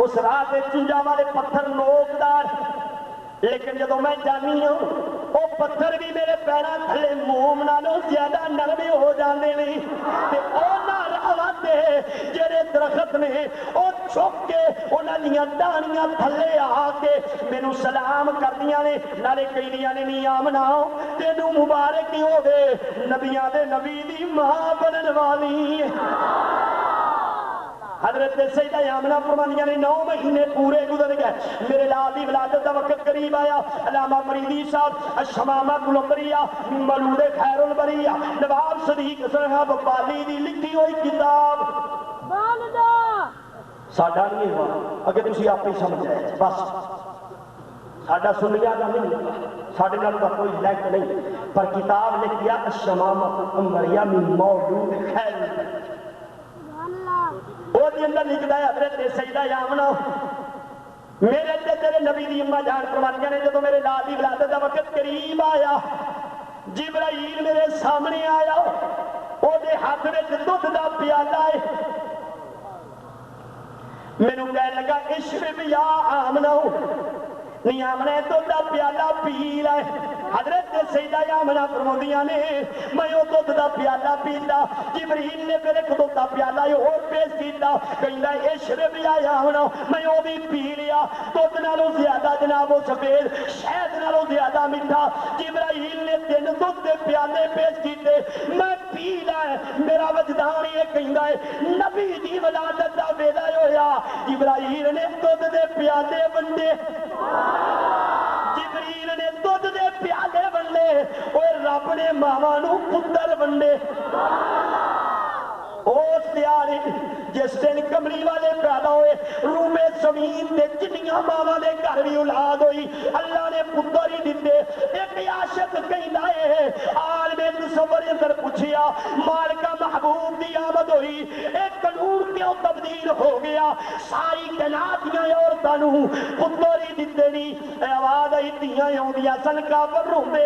S3: اس راہ تے چنجا والے پتھر نوکدار لیکن جدوں میں جانی ہوں وہ پتھر بھی میرے پیراں تھلے موم نالوں زیادہ نرم ہو جاندے نہیں تے او ناراوا تے جڑے درخت نے او چک کے انہاں دیاں ڈانیاں تھلے آ کے مینوں سلام کردیاں نے نالے کہندیاں نے نہیں آمنا تینوں مبارک ہی ہوے نبیاں دے نبی دی ماں بنن والی حضرت سیدہ آمنہ فرمانیاں نے 9 مہینے پورے گزر گئے میرے لال دی ولادت دا وقت قریب آیا علامہ فریدی صاحب الشمامہ گلمبریہ مولود خیر البریہ نواب صدیق صاحب بالی دی لکھی ہوئی کتاب ساڈا نہیں ہوا اگر تسی آپ ہی سمجھ جائے بس ساڈا سنیا کا نہیں، ساڈے نال کا کوئی لنک نہیں، پر کتاب نے کیا الشمامۃ الانبیاء من مولود خیر وہ دے اندر لکھدا ہے حضرت سیدہ آمنہ میرے تے تیرے نبی دی اماں جان فرماندیاں نے جدوں میرے لال دی ولادت دا وقت قریب آیا جبرائیل میرے سامنے آیا او دے ہاتھ وچ دودھ دا پیالہ ہے مینوں کہن لگا اشرب یا آمنہ نہیں آمنہ دودھ دا پیالہ پی لے حضرت سیدہ آمنہ فرماندیاں نے میں او دودھ دا پیالہ پیندا جبرائیل نے پھر ایک دودھ دا پیالہ اور پیش کیتا کہندا اشرب یا آمنہ میں او بھی پی لیا دودھ نالوں زیادہ جناب وہ سفید شہد نالوں زیادہ میٹھا جبرائیل نے 3 دودھ دے پیالے پیش کیتے میں پی لے میرا وجدان یہ کہندا ہے نبی دی ولادت دا ویلا ہویا جبرائیل نے دودھ دے پیالے ونڈے جبریل نے دودھ دے پیالے ونڈے اور رب نے ماواں نوں پتر ونڈے اس دیاری جس دن کملی والے پیدا ہوئے روم زمین تے جنیاں ماواں دے گھر بھی اولاد ہوئی اللہ نے پتر ہی دتے ایک عاشق کہندا ہے عالم تصور اندر پوچھیا مالکا محبوب دی آمد ہوئی ایک قانون کیوں تبدیل ہو گیا ساری کائنات دیاں عورتاں نوں پتر ہی دتے نہیں اے آواز آئی دھیاں آوندیاں سن کافر روندے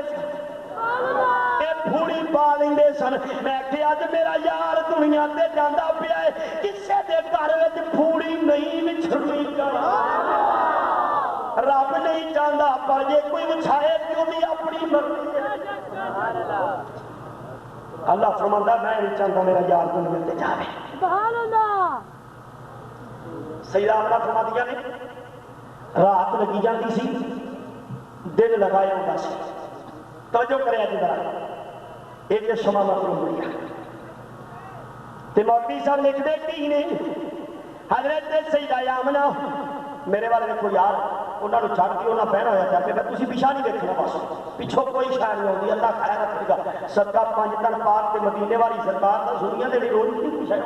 S3: اے پھوڑی پا لیندے سن میں کہ اج میرا یار دنیا تے جاندا پیا ہے کسے دے گھر وچ پھوڑی نہیں وچھڑنی کرا رب نہیں چاہتا پر جے کوئی وچھائے کیوں بھی اپنی مرضی اللہ فرماندا میں نہیں چاہتا میرا یار دنیا تے جاوے سبحان اللہ سیدہ آمنہ فرماندیاں نے رات لگی جاندی سی دن لگایا ہوندا سی توجہ کرے اج ذرا ایک شمامۃ الانبیاء تے مولوی صاحب لکھ دے کی نے حضرت سیدہ آمنہ میرے والے دیکھو یار انہوں نے چھڑ کے انہوں نے بہنا ہوا چاہتے میں تسی پیچھا نہیں دیکھنا بس پیچھوں کوئی شاہ نہیں ہوتی اللہ خیر رکھے گا صدقہ 5 تن پاک تے مدینے والی سرکار دا سنیا دے بھی روز نہیں پیچھا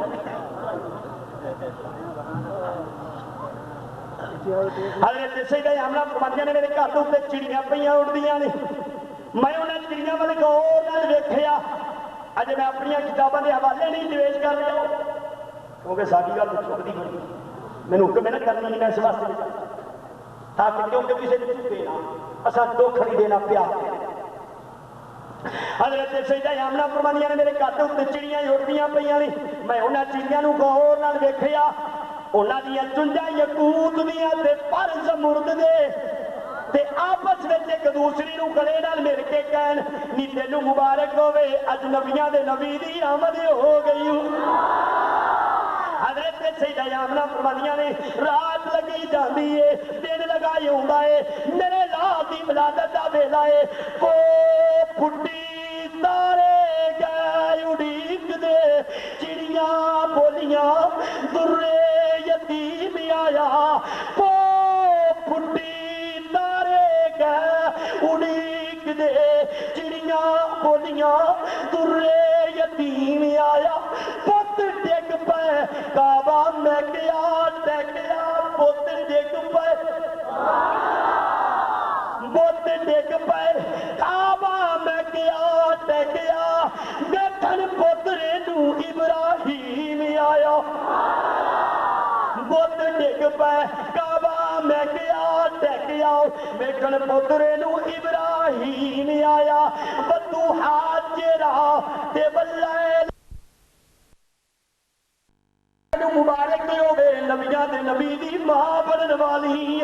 S3: حضرت سیدہ آمنہ فرماندیاں نے میرے گھر دے اوپر چڑیاں پیاں اڑدیاں نے میں انہیں چڑیاں والے غور نال ویکھیا اج میں اپنی کتاباں دے حوالے نہیں پیش کر رہا کیونکہ ساری گل چکتی بڑی مینوں حکم ہے نہ کرنا نہیں اس واسطے تاکہ کیونکہ کسی نے چکے نہ اساں دکھ نہیں دینا پیا حضرت سیدہ آمنہ فرماندیاں نے میرے گھر دے اوپر چڑیاں اڑدیاں پیاں نے میں انہاں چڑیاں نوں غور نال ویکھیا انہاں دیاں چنجاں یقوت دیاں تے پر زمرد دے تے آپس وچ ایک دوسری نوں گلے نال مل کے کہن نی تینوں مبارک ہوے اج نبیاں دے نبی دی آمد ہو گئی حضرت سیدہ آمنہ فرماندیاں نے رات لگی جاندی ہے دن لگائی ہوندا ہے میرے لال دی ولادت دا ویلا ہے کو پھٹی تارے گئے اڑیک دے چڑیاں بولیاں درے یتیم آیا کو پھٹی اڑیک دے چڑیاں بولیاں درے یتیم آیا پت ڈگ پے کعبہ میں گیا ٹکیا پت ڈگ پے پت ڈگ پے کعبہ میں گیا ٹکیا دیکھن پترے نوں ابراہیم آیا بت ڈگ پے کعبہ میں گیا ٹکیا ویکھن پترے نوں ابراہیم آیا بدو حاجرہ تے بلے مبارک ہوے نبیاں دے نبی دی ماں بنن والی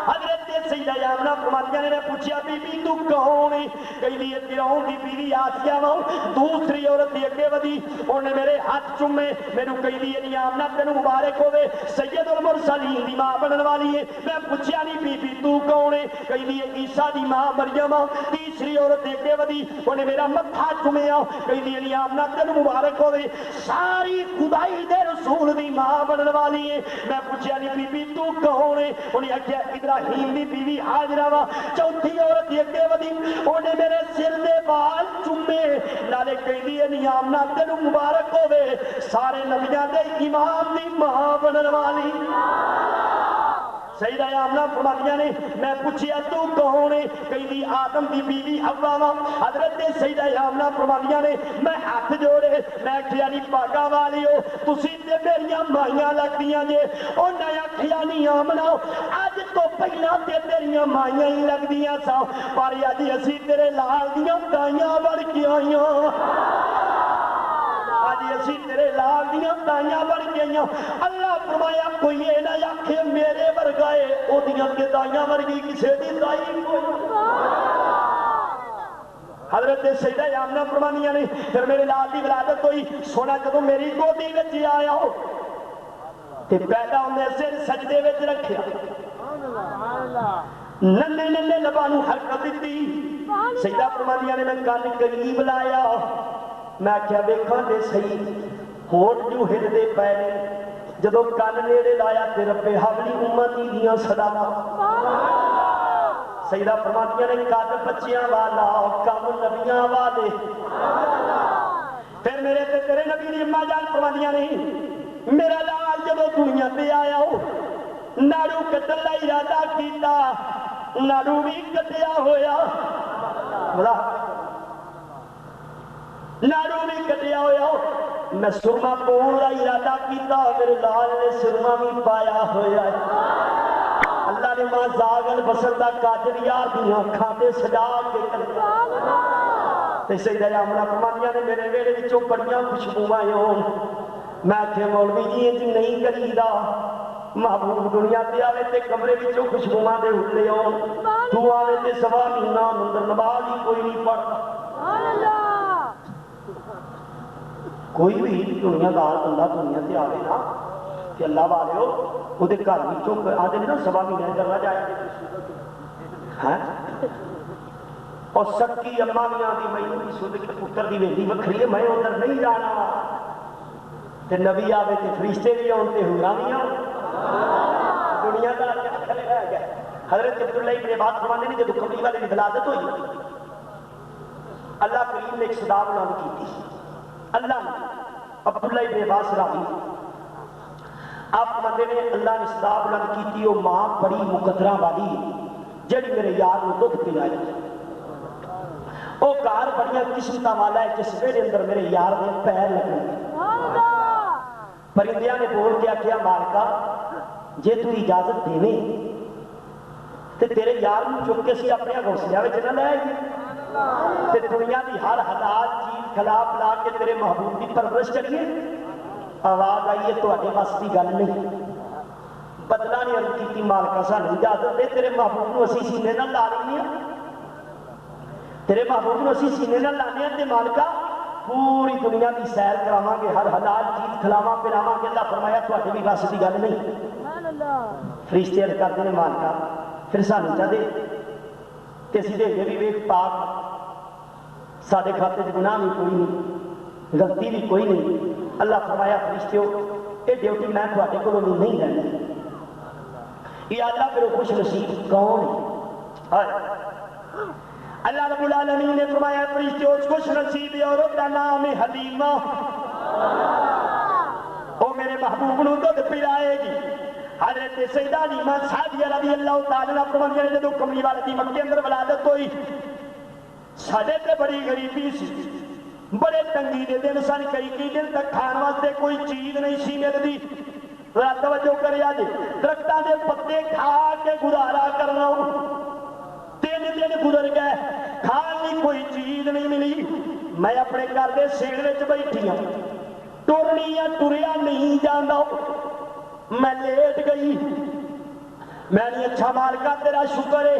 S3: حضرت سیدہ آمنہ فرماندیاں نے پوچھا بی بی تو کون ہے کہندی ہے فرعون دی بیوی آسیہ وا دوسری عورت دی اگے ودی اونے میرے ہاتھ چومے مینوں کہندی ہے آمنہ تینوں مبارک ہوے سید المرسلین دی ماں بنن والی ہے میں پوچھیا نہیں بی بی تو کون ہے کہندی ہے عیسیٰ دی ماں مریم تیسری عورت دی اگے ودی اونے میرا متھا چومیا کہندی ہے آمنہ تینوں مبارک ہوے ساری خدائی دے رسول دی ماں بنن والی ہے میں پوچھیا نہیں بی بی تو کون ہے اونے آکھیا ابراہیم دی بیوی حاجرہ وا چوتھی عورت دی اگے ودی اونے میرے سر دے بال چومے نالے کہندی ہے آمنہ تینوں مبارک ہوے سارے نبیاں دے امام دی ماں بنن والی سیدہ آمنہ فرماندیاں نے میں پوچھیا تو کون ہے؟ کہندی آدم دی بیوی حوا وا۔ حضرت سیدہ آمنہ فرماندیاں نے میں ہاتھ جوڑے میں کہیا نہیں پاگا والیو تسی تے میریاں مائیاں لگدیاں جے۔ انہاں آکھیا نہیں آمنہ اج تو پہلا تے تیریاں مائیاں ہی لگدیاں سا پر اج اسی تیرے لال دیاں تائیاں بن کے آئیاں۔ آج اسی تیرے لال دیاں تائیاں بن کے آئیاں۔ اللہ فرمایا کوئی یہ نہ آکھے میرے ورگائے او دیاں تے تائیاں ورگی کسے دی تائی کوئی۔ حضرت سیدہ آمنہ فرمانیاں نے پھر میرے لال دی ولادت ہوئی سونا جدوں میری گودی وچ آیا ہو تے پیدا ہوندے سر سجدے وچ رکھیا ننے ننے لباں نوں حرکت دتی۔ سیدہ فرمانیاں نے میں کن قریب لایا میں کیا ویکھاں تے صحیح ہونٹ جو ہلدے پے نے جدوں کن نیڑے لایا تے رب حولی امتی دیاں صداواں۔ سیدہ فرماندیاں نے قد بچیاں والا کم نبیاں والے۔ پھر میرے تے تیرے نبی دی اماں جان فرماندیاں نے میرا لال جدوں دنیا تے آیا ہو ناڑو کٹن دا ارادہ کیتا ناڑو بھی کٹیا ہویا ناڑو بھی کٹیا ہویا میں سرما پاؤن دا ارادہ کیتا میرے لال نے سرما بھی پایا ہویا اللہ نے ماں زاغل بسر دا قادر یار دیاں کھاتے سجا کے کرتا تے سیدہ آمنہ فرماندیاں نے میرے ویڑے وچوں بڑیاں خوشبوواں ہون میں کہ مولوی جی انج نہیں کریدا محبوب دنیا تے آوے تے کمرے وچوں خوشبوواں دے اٹھے ہون تو آوے تے سوا مہینہ منظر نماز ہی کوئی نہیں پڑھتا۔ کوئی بھی دنیا دار بندہ دنیا تے آوے نا کہ اللہ والے ہو وہ دے گھر وچوں آدھے نا سوا مہینے کرنا جائے ہاں اور سکی اماں میاں دی میں دی سود کے پتر دی ویلی وکھری ہے میں ادھر نہیں جانا تے نبی آوے تے فرشتے بھی آن تے حوراں بھی آن دنیا دا کیا کھلے رہ گیا۔ حضرت عبداللہ ابن عباس فرماندے نے جدوں کملی والے دی ولادت ہوئی اللہ کریم نے ایک صدا بلند کی تھی اللہ نے عبداللہ ابن عباس راوی آپ فرماندے نے اللہ نے صدا بلند کی تھی وہ ماں بڑی مقدرہ والی جڑی میرے یار نوں دودھ پلائی وہ گھر بڑیاں قسمتاں والا ہے جس ویلے اندر میرے یار دے پیر لگے پرندیاں نے بول کے آخیا مالکا جے تو اجازت دیویں تے تیرے یار نوں چک کے اسی اپنے گھونسلیاں وچ نہ لے آئیے تے دنیا دی ہر حالات چیز کھلا پلا کے تیرے محبوب کی پرورش کریے۔ آواز آئیے تواڈے بس دی گل نہیں بدلا نے عرض کی مالکا سانوں اجازت دے تیرے محبوب نوں اسی سینے نال لا لینے تیرے محبوب نوں اسی سینے نال لانے تے مالکا پوری دنیا دی سیر کراواں گے ہر حلال چیز کھلاواں پلاواں گے۔ اللہ فرمایا تواڈے بھی بس دی گل نہیں فرشتے عرض کردے نے مالکا پھر سانوں چا دے تے اسی دے بھی ویکھ پاک ساڈے کھاتے چ گناہ بھی کوئی نہیں غلطی بھی کوئی نہیں۔ اللہ فرمایا فرشتیو یہ ڈیوٹی میں تواڈے کولوں نہیں لینی یہ اللہ پھر خوش نصیب کون ہے؟ اللہ رب العالمین نے فرمایا فرشتیو اس خوش نصیب عورت کا نام ہے حلیمہ وہ میرے محبوب نوں دودھ پلائے گی۔ حضرت سیدہ حلیمہ سعدیہ رضی اللہ تعالی عنہا فرماندی ہیں جدوں کملی والے دی مکے اندر ولادت ہوئی ساڈے تے بڑی غریبی سی بڑے تنگی دے دن سن کئی دن تک کھان واسطے کوئی چیز نہیں سی ملدی ذرا توجہ کریا جی درختاں دے پتے کھا کے گزارا کرنا 3 دن گزر گئے کھان کی کوئی چیز نہیں ملی میں اپنے گھر دے سیڑ وچ بیٹھی ہوں ٹرنی یا ٹریا نہیں جاندا میں لیٹ گئی میں نے اچھا مالکا تیرا شکر ہے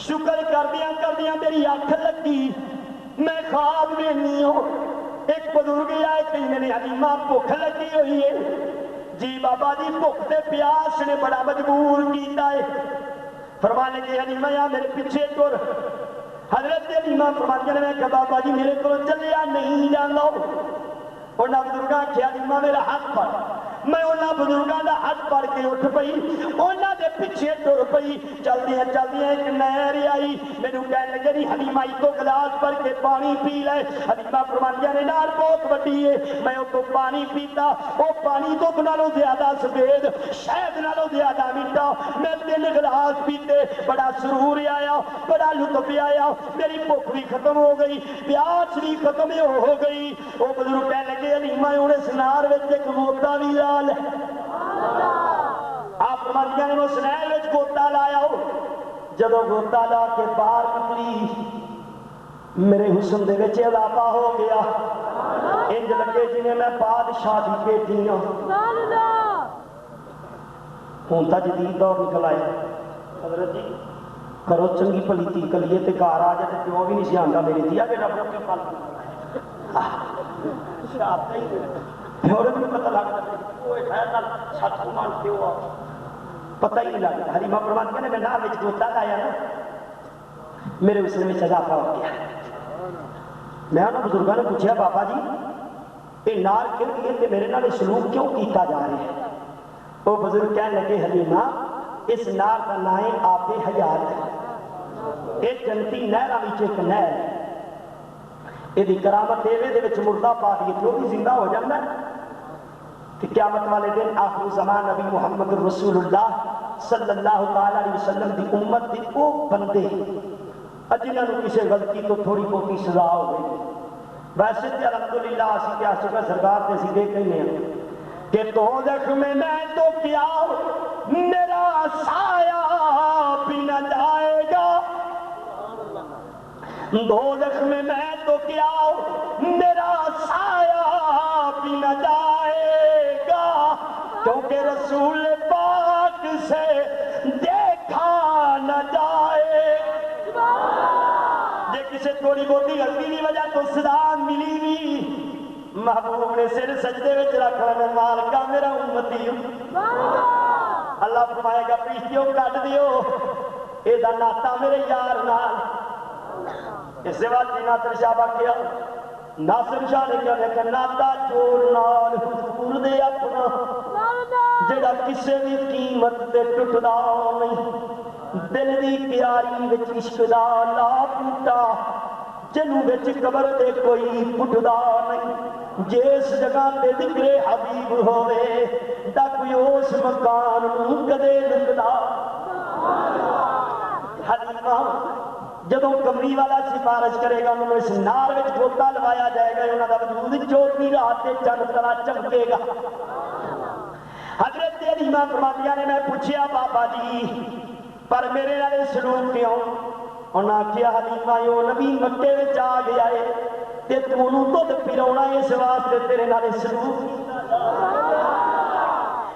S3: شکر کردیاں میری اکھ لگی میں خواب میں نہیں ہوں ایک بزرگ آئے کہیں نے حلیمہ بھوک لگی ہوئی ہے جی بابا جی بھوک تے پیاس نے بڑا مجبور کیتا ہے فرمانے کے حلیمہ یا میرے پیچھے ٹر حضرت حلیمہ فرمانے نے میں کہا بابا جی میرے کو چلیا نہیں جانا انہاں بزرگاں کیا حلیمہ میرا ہاتھ پڑ میں انہاں بزرگاں دا حج پڑھ کے اٹھ پئی انہاں دے پیچھے ٹر پئی چلدیاں ایک نہر آئی مینوں کہن لگے نہیں حلیمہ تو گلاس بھر کے پانی پی لے حلیمہ فرماندیاں نے نہر بہت وڈی ہے میں او پانی پیتا او پانی تو نالوں زیادہ سفید شہد نالوں زیادہ میٹھا میں 3 گلاس پیتے بڑا سرور آیا بڑا لطف آیا میری بھوک بھی ختم ہو گئی پیاس بھی ختم ہو گئی وہ بزرگ کہنے لگے حلیمہ ہن اس نہر وچ ایک غوطہ بھی لا لے آپ فرماندیاں نے اس نہر وچ غوطہ لایا جدوں غوطہ لا کے باہر نکلی میرے حسن دے وچ اضافہ ہو گیا انج لگے جویں میں بادشاہ دی بیٹی ہاں ہوں تا جدید دور نکل آیا حضرت جی کرو چنگی بھلی تھی کلیے تے گھر آ جائے پیو بھی نہیں سی آندا میری دیا جڑا بوکے پل پیو بھی پتہ لگتا کوئی خیر نال سچ کو مان پیو آ پتہ ہی نہیں لگتا حلیمہ فرماندیاں نے میں نہر وچ غوطہ لایا نا میرے حسن وچ اضافہ ہو گیا میں انہاں بزرگاں نے پوچھا بابا جی یہ نار کیوں لیے تے میرے نال سلوک کیوں کیتا جا رہا ہے وہ بزرگ کہنے لگے حلیمہ اس نار کا نام ہے آب حیات ہے ایک جنتی نہر وچ ایک نہر یہ کرامت دے وچ مردہ پا دیے جو بھی زندہ ہو جاتا ہے کہ قیامت والے دن آخر زمان نبی محمد رسول اللہ صلی اللہ تعالی علیہ وسلم دی امت دی وہ بندے جنہوں نے کسی غلطی تو تھوڑی بہت سزا ہو گئی ویسے تو الحمدللہ اسی کے عاشق سرکار تے اسی دیکھ رہے ہیں کہ دوزخ میں تو کیا میرا سایہ بھی نہ جائے گا دوزخ میں تو کیا میرا سایہ بھی نہ جائے گا کیونکہ رسول پاک سے دیکھا نہ جائے جے کسی تھوڑی بہتی غلطی کی وجہ تو سزا ملی بھی محبوب نے سر سجدے وچ رکھ لینا مالکا میرا امتی اللہ فرمائے گا پریشتیوں کٹ دیو یہ ناتا میرے یار نال اس وقت ناصر شاہ باقیا ناصر شاہ نے کیا کہ ناتا جوڑ نال حضور دے اپنا جڑا کسے بھی قیمت تے ٹوٹدا نہیں دل دی پیاری وچ عشق دا لا بوٹا جنوں وچ قبر تے کوئی پٹدا نہیں جس جگہ تے ذکر حبیب ہوئے دا کوئی اس مکان نوں کدے لکدا حلیمہ جدوں کمری والا سفارش کرے گا انہوں اس نار وچ غوطہ لوایا جائے گا انہوں دا وجود چوتھی رات تے چند طرح چمکے گا حضرت حلیمہ فرماندیاں نے میں پوچھیا بابا جی پر میرے والے سلوک کیوں انہاں آکھیا حلیمہ یو نبی مکے وچ آ گیا ہے تے تو نوں دودھ پلاونا اس واسطے تیرے نال سلوک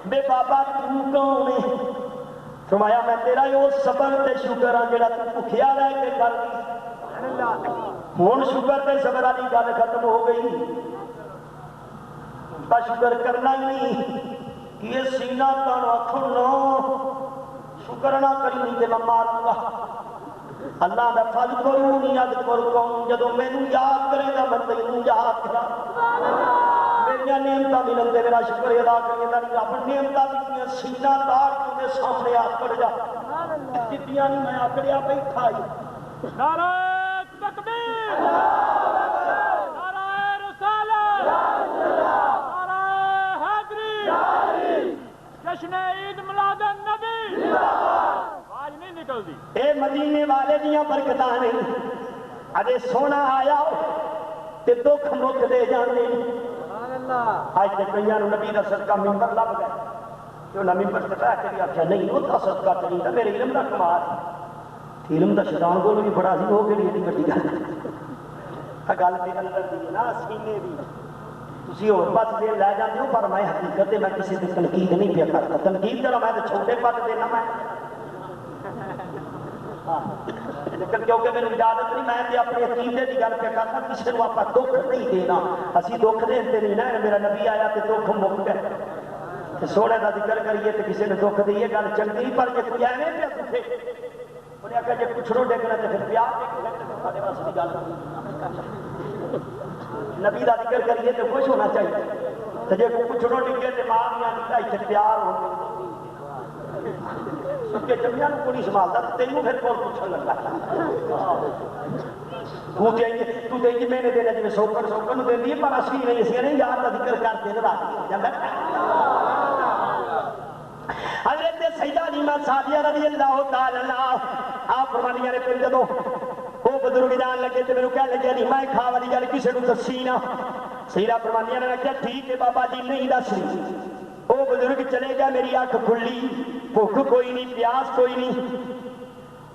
S3: بے بابا تو کون ہے فرمایا میں تیرا یہ صبر تے شکر ہاں جڑا تو بھکھیا رہ کے کر ہن شکر تے صبر والی گل ختم ہو گئی تا شکر کرنا ہی نہیں کہ یہ سینہ تن آکھو نو شکر نہ کری نہیں تے میں ماروں گا اللہ دا فضل کروں یاد کروں جدوں مینوں یاد کرے گا میں تینوں یاد کرا میرا نعمتاں ملن تے میرا شکر ادا کرے گا رب نعمتاں دتیاں سینہ تار کے دے سامنے آکڑ جا جتیاں نہیں میں آکڑیا بیٹھا ہی
S2: نعرہ تکبیر نعرہ رسالت نعرہ حیدری جشن عید میلاد النبی آج نہیں نکلتی
S3: اے مدینے والے دیاں برکتاں نے اجے سونا آیا تے دکھ مک دے جاندے آج تے کئیاں نوں نبی دا صدقہ ممبر لب گئے کہ انہاں ممبر تے بیٹھ کے آکھیا نہیں وہ تا صدقہ نہیں دا میرے علم دا کمال ہے علم دا شیطان کول بھی بڑا سی وہ کیڑی ایڈی وڈی گل ہے گل دے اندر دی نا سینے دی تسی اور پاس دے لے جاندے ہو پر میں حقیقت میں کسی دی تنقید نہیں پیا کرتا تنقید کرا میں تے چھوٹے پت دینا میں لیکن کیونکہ میری اجازت نہیں میں تے اپنے عقیدے کی گل پہ کرنا کسی کو آپ دکھ نہیں دینا اسی دکھ دیتے نہیں نا میرا نبی آیا تے دکھ مک گئے سونے کا ذکر کریے تے کسی نے دکھ دئیے گل چنگی پر جے کوئی ایویں پہ دکھے انہیں آخیا جی پچھڑوں ڈگنا تو پھر پیار سارے واسطے گل نبی کا ذکر کریے تو خوش ہونا چاہیے تو جی پچھڑوں ڈگے تو ماں بھی آتی اتنے تیار ہو سکے جمیا کو نہیں سنبھالتا تینوں پھر کون پوچھنے لگا تو دیں میں نے دینا جی سوکر سوکر دینی ہے پر اصلی نہیں اسی نہیں یار کا ذکر کرتے حضرت سیدہ حلیمہ سعدیہ رضی اللہ تعالی عنہا آپ فرمانیاں نے پھر جدوں وہ بزرگ جان لگے تو میرے کہنے لگے حلیمہ کھا والی گل کسی کو دسی نہ سیدہ فرمانیاں نے کہا ٹھیک ہے بابا جی نہیں دس رہی وہ بزرگ چلے گیا میری اکھ کھلی بھوک کوئی نہیں پیاس کوئی نہیں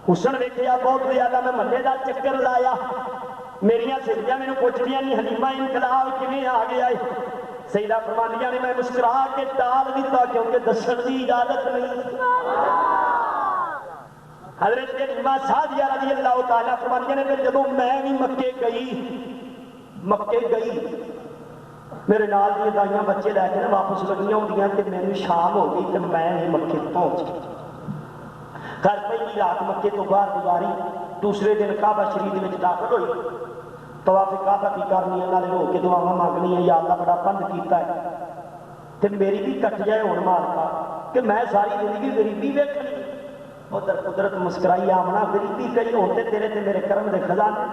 S3: حسن ویکھیا بہت زیادہ میں محلے دا چکر لایا میریاں سہیلیاں مینوں پوچھدیاں نہیں حلیمہ انقلاب کیویں آ گیا ہے سیدہ فرمانیاں نے میں مسکرا کے ٹال دیتا کیونکہ دسن دی اجازت نہیں حضرت حلیمہ سعدیہ رضی اللہ تعالیٰ فرمانیاں نے پھر جدوں میں بھی مکے گئی میرے نال دی دائیاں بچے لے کے واپس لگیاں ہوندیاں تے مینوں شام ہو گئی تے میں مکے پہنچ گئی گھر پہلی رات مکے تو باہر گزاری دوسرے دن کعبہ شریف میں داخل ہوئی طواف کعبہ کی کرنی ہے نالے ہو کے دعاواں مانگنی ہے یا اللہ بڑا بند کیتا ہے تے میری بھی کٹ جائے ہن مالکا کہ میں ساری زندگی غریبی ویکھنی ادھر قدرت مسکرائی آمنا غریبی کئی ہوتے تیرے تے میرے کرم دے خزانے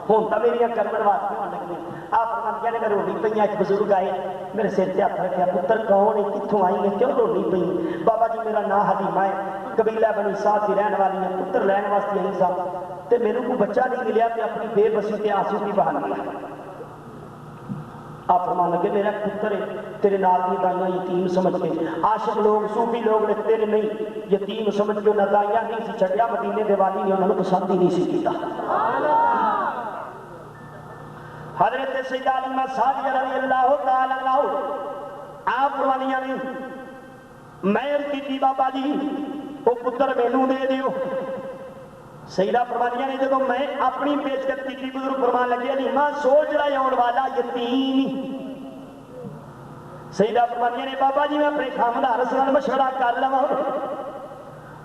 S3: ہوں تو میری کرمن واسطے ہونے لگی آپ فرمانیاں نے میں رونی پئی ایک بزرگ آئے میرے سر تے ہاتھ رکھیا پتر کون ہے کتھوں آئی ہے کیوں رونی پئی بابا جی میرا نام حلیمہ ہے قبیلہ بنی سعد کی رہن والی ہے پتر لین واسطے آئی سا تے میرے کو بچہ نہیں ملیا تے اپنی بے بسی تے آنسو کی بہا لیا آپ فرمان لگے میرا پتر ہے تیرے نال دی دائیاں یتیم سمجھ کے عاشق لوگ صوفی لوگ لکھتے نے نہیں یتیم سمجھ کے انہیں دائیاں نہیں سی چھڑیا مدینے دے والی نے انہوں نے پسند ہی نہیں سی کیتا حضرت سیدہ حلیمہ سعدیہ رضی اللہ تعالی عنہا آپ فرمانیاں نے میں کی تھی بابا جی وہ پتر مینوں دے دیو سیدہ فرمانیاں نے جدوں میں اپنی پیشکش کی تھی بزرگ فرمان لگے حلیمہ سوچ رہا ہے آن والا یتیم سیدہ فرمانیاں نے بابا جی میں اپنے خامدار سے مشورہ کر لواں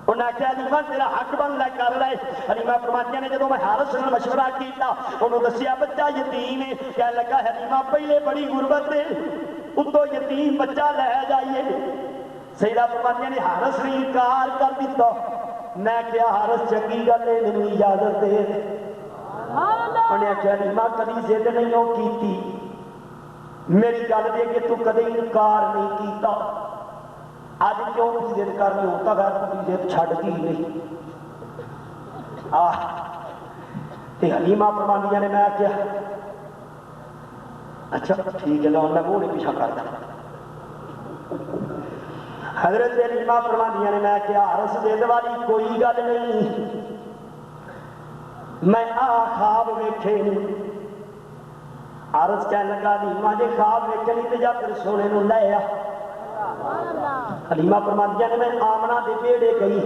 S3: انہوں نے کہا حلیمہ تیرا حق بندا کر رہا ہے حلیمہ فرمانیاں نے جدوں میں حارث سے مشورہ کیتا انہوں دسیا بچہ یتیم ہے کہنے لگا حلیمہ پہلے بڑی غربت ہے اتوں یتیم بچہ لے جائیے سیدہ فرمانیاں نے حارث نے انکار کر دیتا میں کیا حارث چنگی گل ہے مینوں اجازت دے انہوں نے کہا حلیمہ کبھی ضد نہیں ہو کیتی میری گل دے کہ تو کدی انکار نہیں کیتا آج کیوں بھی ضد کرنی ہوتا گھر کو بھی ضد چھڑ دی نہیں تے حلیمہ فرمانیاں نے میں کیا اچھا ٹھیک ہے نا میں وہ نہیں پیچھا کرتا حضرت حلیمہ فرمانیاں نے میں کیا حارث ضد والی کوئی گل نہیں میں خواب ویکھے نہیں حارث کہنے لگا حلیمہ جے خواب ویکھے نہیں تے جا پھر سونے نوں لے آ حلیمہ فرمانیاں نے میں آمنہ دے بیڑے گئی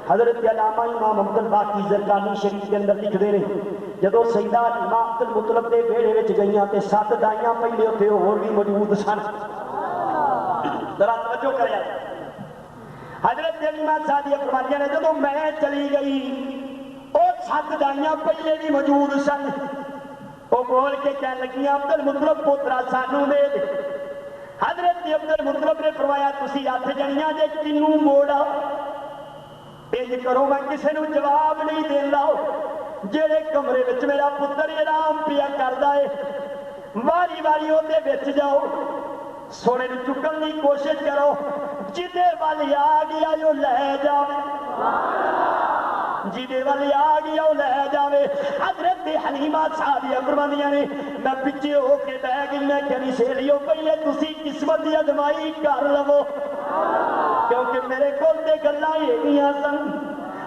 S3: حضرت علامہ امام عبد الباقی زرقانی شریف کے اندر لکھ دے رہے جدو سیدہ حلیمہ عبد المطلب دے بیڑے وچ گئیاں تے 7 دائیاں پہلے ہوتے اور بھی موجود سن ذرا توجہ کریا حضرت حلیمہ سعدیہ فرمانیاں نے جدو میں چلی گئی وہ 7 دائیاں پہلے بھی موجود سن وہ بول کے کہنے لگیاں عبد المطلب پوترا سانو دے دے حضرت عبد المطلب نے فرمایا تسی ہاتھ جڑیاں جے کنوں موڑا انج کرو میں کسے نوں جواب نہیں دیندا جڑے کمرے وچ میرا پتر آرام پیا کردا ہے واری واری اودے وچ جاؤ سونے نوں چکن دی کوشش کرو جدے ول آ گیا جو لے جاوے جدے ول آ گیا وہ لے جاوے حضرت حلیمہ سعدیہ فرمانیاں نے میں پیچھے ہو کے بہ گئی میں کہ سہیلیو پہلے تسی قسمت دی ازمائی کر لو کیونکہ میرے کول تے گلاں ایہیاں سن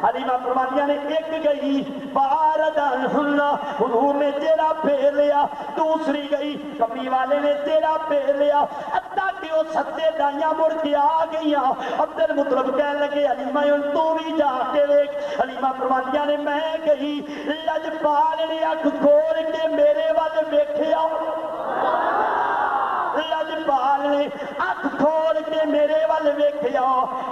S3: حلیمہ فرمانیاں نے ایک گئی باردن اللہ حضور نے چہرہ پھیر لیا دوسری گئی کمی والے نے چہرہ پھیر لیا حتیٰ کہ وہ 7 دائیاں مڑ کے آ گئیاں عبد المطلب کہنے لگے حلیمہ تو بھی جا کے دیکھ حلیمہ فرمانیاں نے میں گئی لجپال نے اکھ کھول کے میرے ول ویکھیا لجپال نے ہاتھ کھول کے میرے ول ویکھیا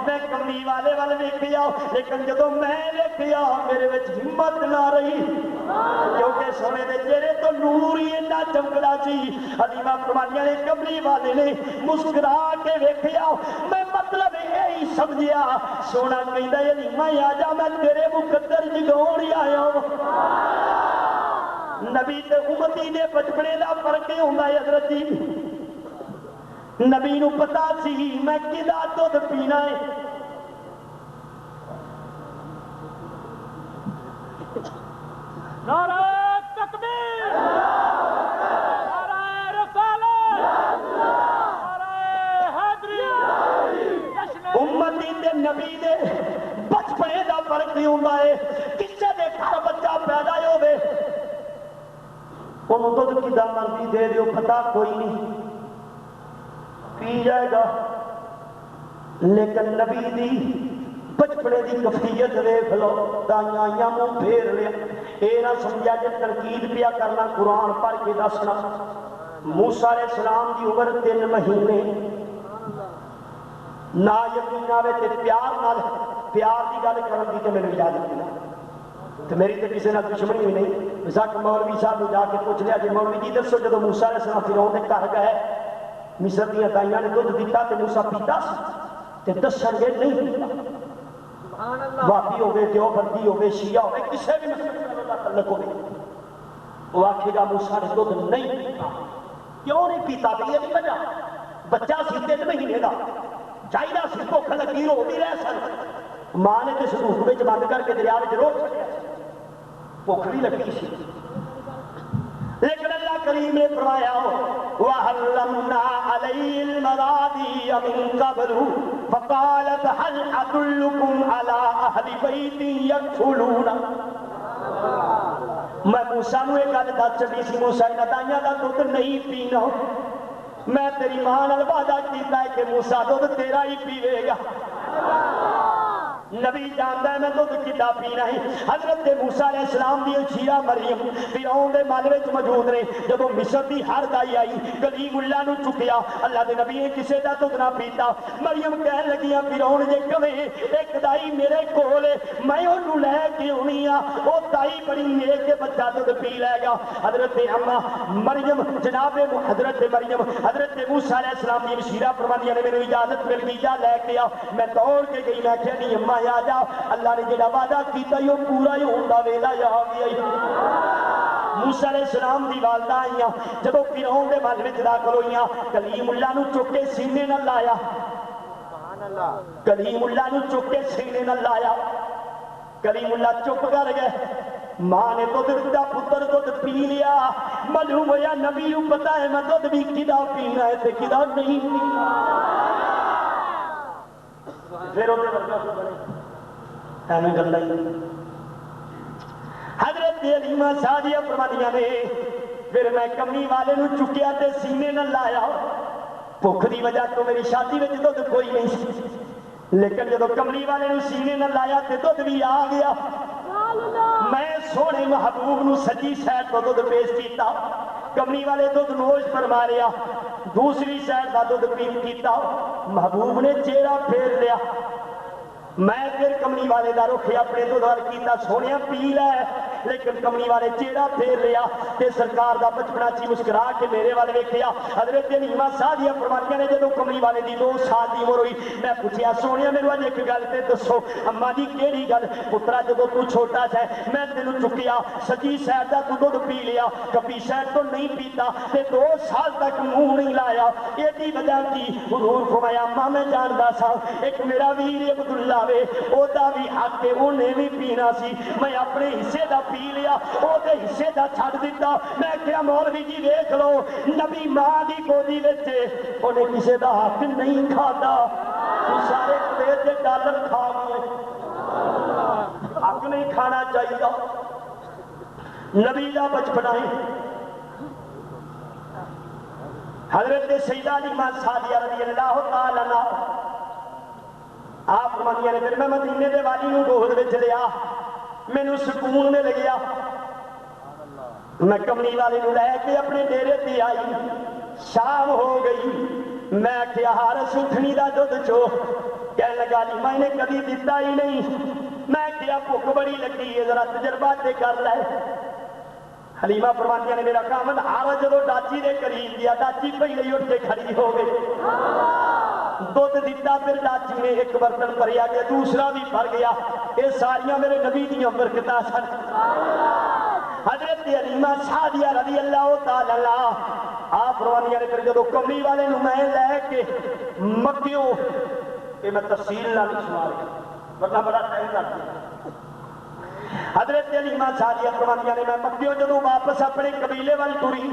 S3: میں کملی والے ول ویکھیا لیکن جدوں میں ویکھیا میرے وچ ہمت نہ رہی کیونکہ سونے دے چہرے تو نور ہی اتنا چمکدا سی حلیمہ فرمانیاں نے کملی والے نے مسکرا کے ویکھیا میں مطلب یہی سمجھیا سونا کہندا حلیمہ آ جا میں تیرے مقدر جگاؤن ہی آیا نبی تے امتی دے بچپنے دا فرق ہوندا ہے حضرت جی نبی نو پتا سی میں کدا دودھ پینا ہے
S2: نعرہ تکبیر نعرہ رسالت نعرہ حیدری
S3: امتی تے نبی دے بچپنے دا فرق نہیں ہوندا ہے کسے دے گھر بچہ پیدا ہوے انہوں دودھ کدا مرضی دے دیو پتا کوئی نہیں پی جائے گا لیکن نبی دی بچپنے دی کفیت دیکھ لو دائیاں آئیاں منہ پھیر لیا اے نہ سمجھا جے تنقید پیا کرنا قرآن پڑھ کے دسنا موسیٰ علیہ السلام دی عمر 3 مہینے نا یقین آوے تے پیار دی گل کرن دی تے میرے اجازت ملا تو میری تے کسی نہ دشمنی بھی نہیں وساک مولوی صاحب نے جا کے پوچھ لیا جی مولوی جی دسو جدو موسیٰ علیہ السلام فرعون دے گھر گئے مصر دیاں دائیاں نے دودھ دیتا تے موسیٰ پیتا سی تے دسن گے نہیں پیتا وابی ہو گئے دیوبندی ہو گئے شیعہ ہو گئے کسے بھی مسئلے میں اللہ تعلق ہو گئے وہ آکھے گا موسیٰ نے دودھ نہیں پیتا کیوں نہیں پیتا بھی یہ نہیں وجہ بچہ سی 3 مہینے دا چاہیے سی بھوک لگی رو بھی رہ سن ماں نے تے صندوق وچ بند کر کے دریا وچ روڑ چھڈیا بھوک بھی لگی سی لیکن اللہ کریم نے فرمایا وَحَلَّمْنَا عَلَيْهِ الْمَرَادِيَ مِن قَبْلُ فَقَالَتْ هَلْ أَدُلُّكُمْ عَلَىٰ أَهْلِ بَيْتٍ يَكْفُلُونَ میں موسیٰ نو ایک گل دس چلی سی موسیٰ نے دائیاں دا دودھ نہیں پینا میں تیری ماں نال وعدہ کیتا ہے کہ موسیٰ دودھ تیرا ہی پیوے گا نبی جانتا ہے میں دودھ کدا پینا ہے حضرت موسیٰ علیہ السلام دی شیرہ مریم فرعون دے مال وچ موجود نے جب مصر دی ہر دائی آئی کلیم اللہ نو چکیا اللہ دے نبی نے کسے دا دودھ نہ پیتا مریم کہن لگیاں فرعون جے کہے ایک دائی میرے کول میں اونوں لے کے اونی آ او دائی بڑی نیک کے بچہ دودھ پی لے گا حضرت اما مریم جناب حضرت مریم حضرت موسیٰ علیہ السلام دی شیرہ فرماندیاں نے میرے اجازت مل گئی جا لے کے آ میں دوڑ کے گئی میں کہ نہیں اما آ جا اللہ نے جڑا وعدہ کیتا یہ پورا ہی ہوندا ویلا آ گیا موسیٰ علیہ السلام دی والدہ آئیاں جب فرعون دے محل وچ داخل ہوئیاں کلیم اللہ نو چک کے سینے نال لایا کلیم اللہ نو چک کے سینے نال لایا کلیم اللہ چپ کر گئے ماں نے دودھ دا پتر دودھ پی لیا معلوم ہویا نبی نو پتہ ہے میں دودھ بھی کدا پینا ہے تے کدا نہیں پینا پھر وہ ورگا کو بنے ایویں گلاں حضرت حلیمہ سعدیہ فرماندیاں نے پھر میں کمی والے نو چکیا تے سینے نال لایا بھوک دی وجہ تو میری شادی وچ دودھ کوئی نہیں لیکن جدو کملی والے نو سینے نال لایا تے دودھ بھی آ گیا میں سونے محبوب نو سجی سائڈ تو دودھ پیش کیتا کملی والے دودھ نوش فرما رہا دوسری سائڈ کا دودھ پیش کیتا محبوب نے چہرہ پھیر لیا میں پھر کملی والے دا رخ اپنے دودھ کیتا سونے پی لے لیکن کملی والے چہرہ پھیر لیا تے سرکار دا بچپنا چی مسکرا کے میرے والے ویکھیا حضرت حلیمہ سعدیہ فرماندیاں نے جدوں کملی والے دی 2 سال دی عمر ہوئی میں پوچھیا سونیا میرے اج ایک گل تے دسو اما جی کیڑی گل پترا جدوں تو چھوٹا سا میں تینوں چکیا سجی سائڈ دا تو دودھ پی لیا کبھی سائڈ تو نہیں پیتا تے 2 سال تک منہ نہیں لایا ایڈی وجہ کی حضور فرمایا اما میں جاندا سا ایک میرا ویر عبداللہ وے او دا بھی حق ہے اونے بھی پینا سی میں اپنے حصے دا پی لیا او دے حصے دا چھڑ دیتا میں کیا مولوی جی دیکھ لو نبی ماں دی گودی وچ اونے کسے دا حق نہیں کھادا تو سارے کویت دے ڈالر کھا گئے حق نہیں کھانا چاہیے نبی دا بچپنا ہے حضرت سیدہ حلیمہ سعدیہ رضی اللہ تعالی عنہ آپ فرماندیاں نے پھر میں مدینے دے والی نو گود وچ لیا مینوں سکون میں لگیا میں کملی والے نو لے کے اپنے ڈیرے تے آئی شام ہو گئی، میں کیا ہارس اٹھنی دا دودھ چو، کہنے لگا جی میں نے کبھی دیتا ہی نہیں، میں کیا بھوک بڑی لگی ہے ذرا تجربہ تے کر لے۔ حلیمہ فرماندیاں نے میرا کامل ہارس جدو ڈاچی دے قریب گیا، ڈاچی پہلے ہی اٹھ کے کھڑی ہو گئی، دودھ دیتا، پھر ڈاچی نے ایک برتن بھریا گیا، دوسرا بھی بھر گیا، یہ ساریاں میرے نبی دیاں برکتاں سن۔ حضرت حلیمہ سعدیہ رضی اللہ تعالی عنہا آپ فرماندیاں نے پھر جدو کملی والے نو میں لے کے مکیوں، کہ میں تفصیل نہ سنا رہا ورنہ بڑا ٹائم لگ گیا، حضرت حلیمہ سعدیہ فرماندیاں نے میں مکیوں جدو واپس اپنے قبیلے وال ٹری،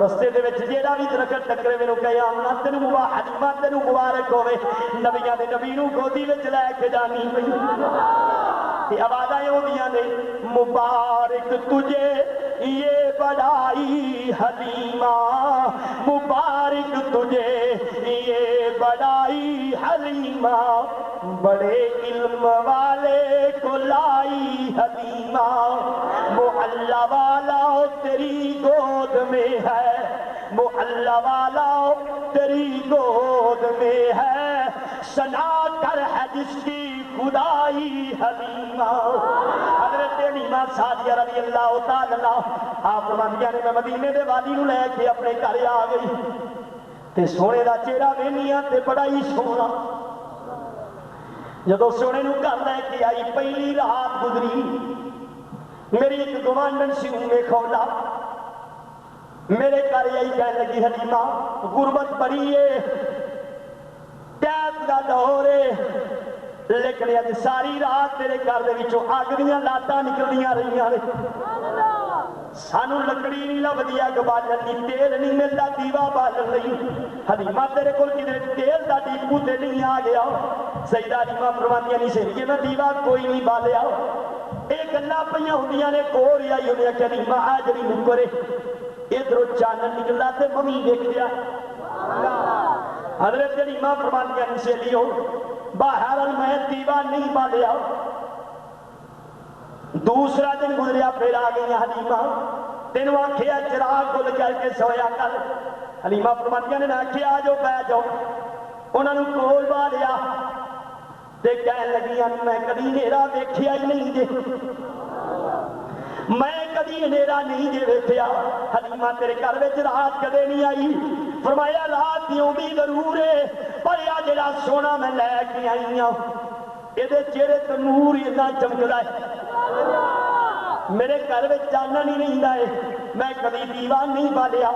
S3: رستے دے وچ جیڑا بھی درخت ٹکرے مینوں کہے آمنا تینوں حلیمہ تینوں مبارک ہوے، نبیاں دے نبی نوں گودی وچ لے کے جانی پئی، تے آوازاں ہوندیاں نے مبارک تجھے یہ بڑائی حلیمہ، مبارک تجھے یہ بڑائی حلیمہ، بڑے علم والے کو لائی حلیمہ، معلّہ والا تیری گود میں ہے، معلّہ والا تیری گود میں ہے، سنا کر ہے جس کی خدائی حلیمہ۔ حضرت حلیمہ سعدیہ رضی اللہ تعالی عنہا آپ فرماندیاں نے میں مدینے دے وادی نو لے کے اپنے گھر آ گئی، تے سونے دا چہرہ وینیاں تے بڑا ہی سونا، جدو سونے نو گھر لے کے آئی، پہلی رات گزری، میری ایک گوانڈن سی خولہ میرے گھر آئی، کہنے لگی حلیمہ غربت بڑی ہے، قید دا دور ہے، لیکن اج ساری رات تیرے گھر دے وچوں اگ دیاں لاٹاں نکلدیاں رہیاں نے، سانو لکڑی نہیں لبدی اگ بالن دی، تیل نہیں ملدا دیوا بالن لئی، حلیمہ تیرے کول کدھر تیل دا ڈیپو تے نہیں آ گیا؟ سیدہ حلیمہ فرماندیاں نہیں سہیلیے میں دیوا کوئی نہیں بالیا، یہ گلاں پئیاں ہوندیاں نے، کور آئی ہوندیاں کہ حلیمہ آ جڑی نکر ہے ادھروں چانن نکلدا تے ممی ویکھیا۔ حضرت حلیمہ فرماندیاں نہیں سہیلیو باہر میں دیوا نہیں بالیا، دوسرا دن گزریا پھر آ گئی حلیمہ، تینوں آکھیا چراغ گل کر کے سویا کر، حلیمہ فرماندیاں نے آکھیا آ جاؤ بہ جاؤ، انہوں نے کول بالیا تے کہن لگیاں میں کبھی نیرا ویکھیا ہی نہیں جے، میں کبھی نیرا نہیں جے ویکھیا، حلیمہ تیرے گھر وچ رات کدے نہیں آئی؟ فرمایا رات دی اوندی ضرور ہے، پر آ جڑا سونا میں لے کے آئی ہوں یہ چہرے تے نور اتنا چمکدا ہے، میرے گھر میں چانن ہی نہیں ہے، میں کبھی دیوا نہیں بالیا۔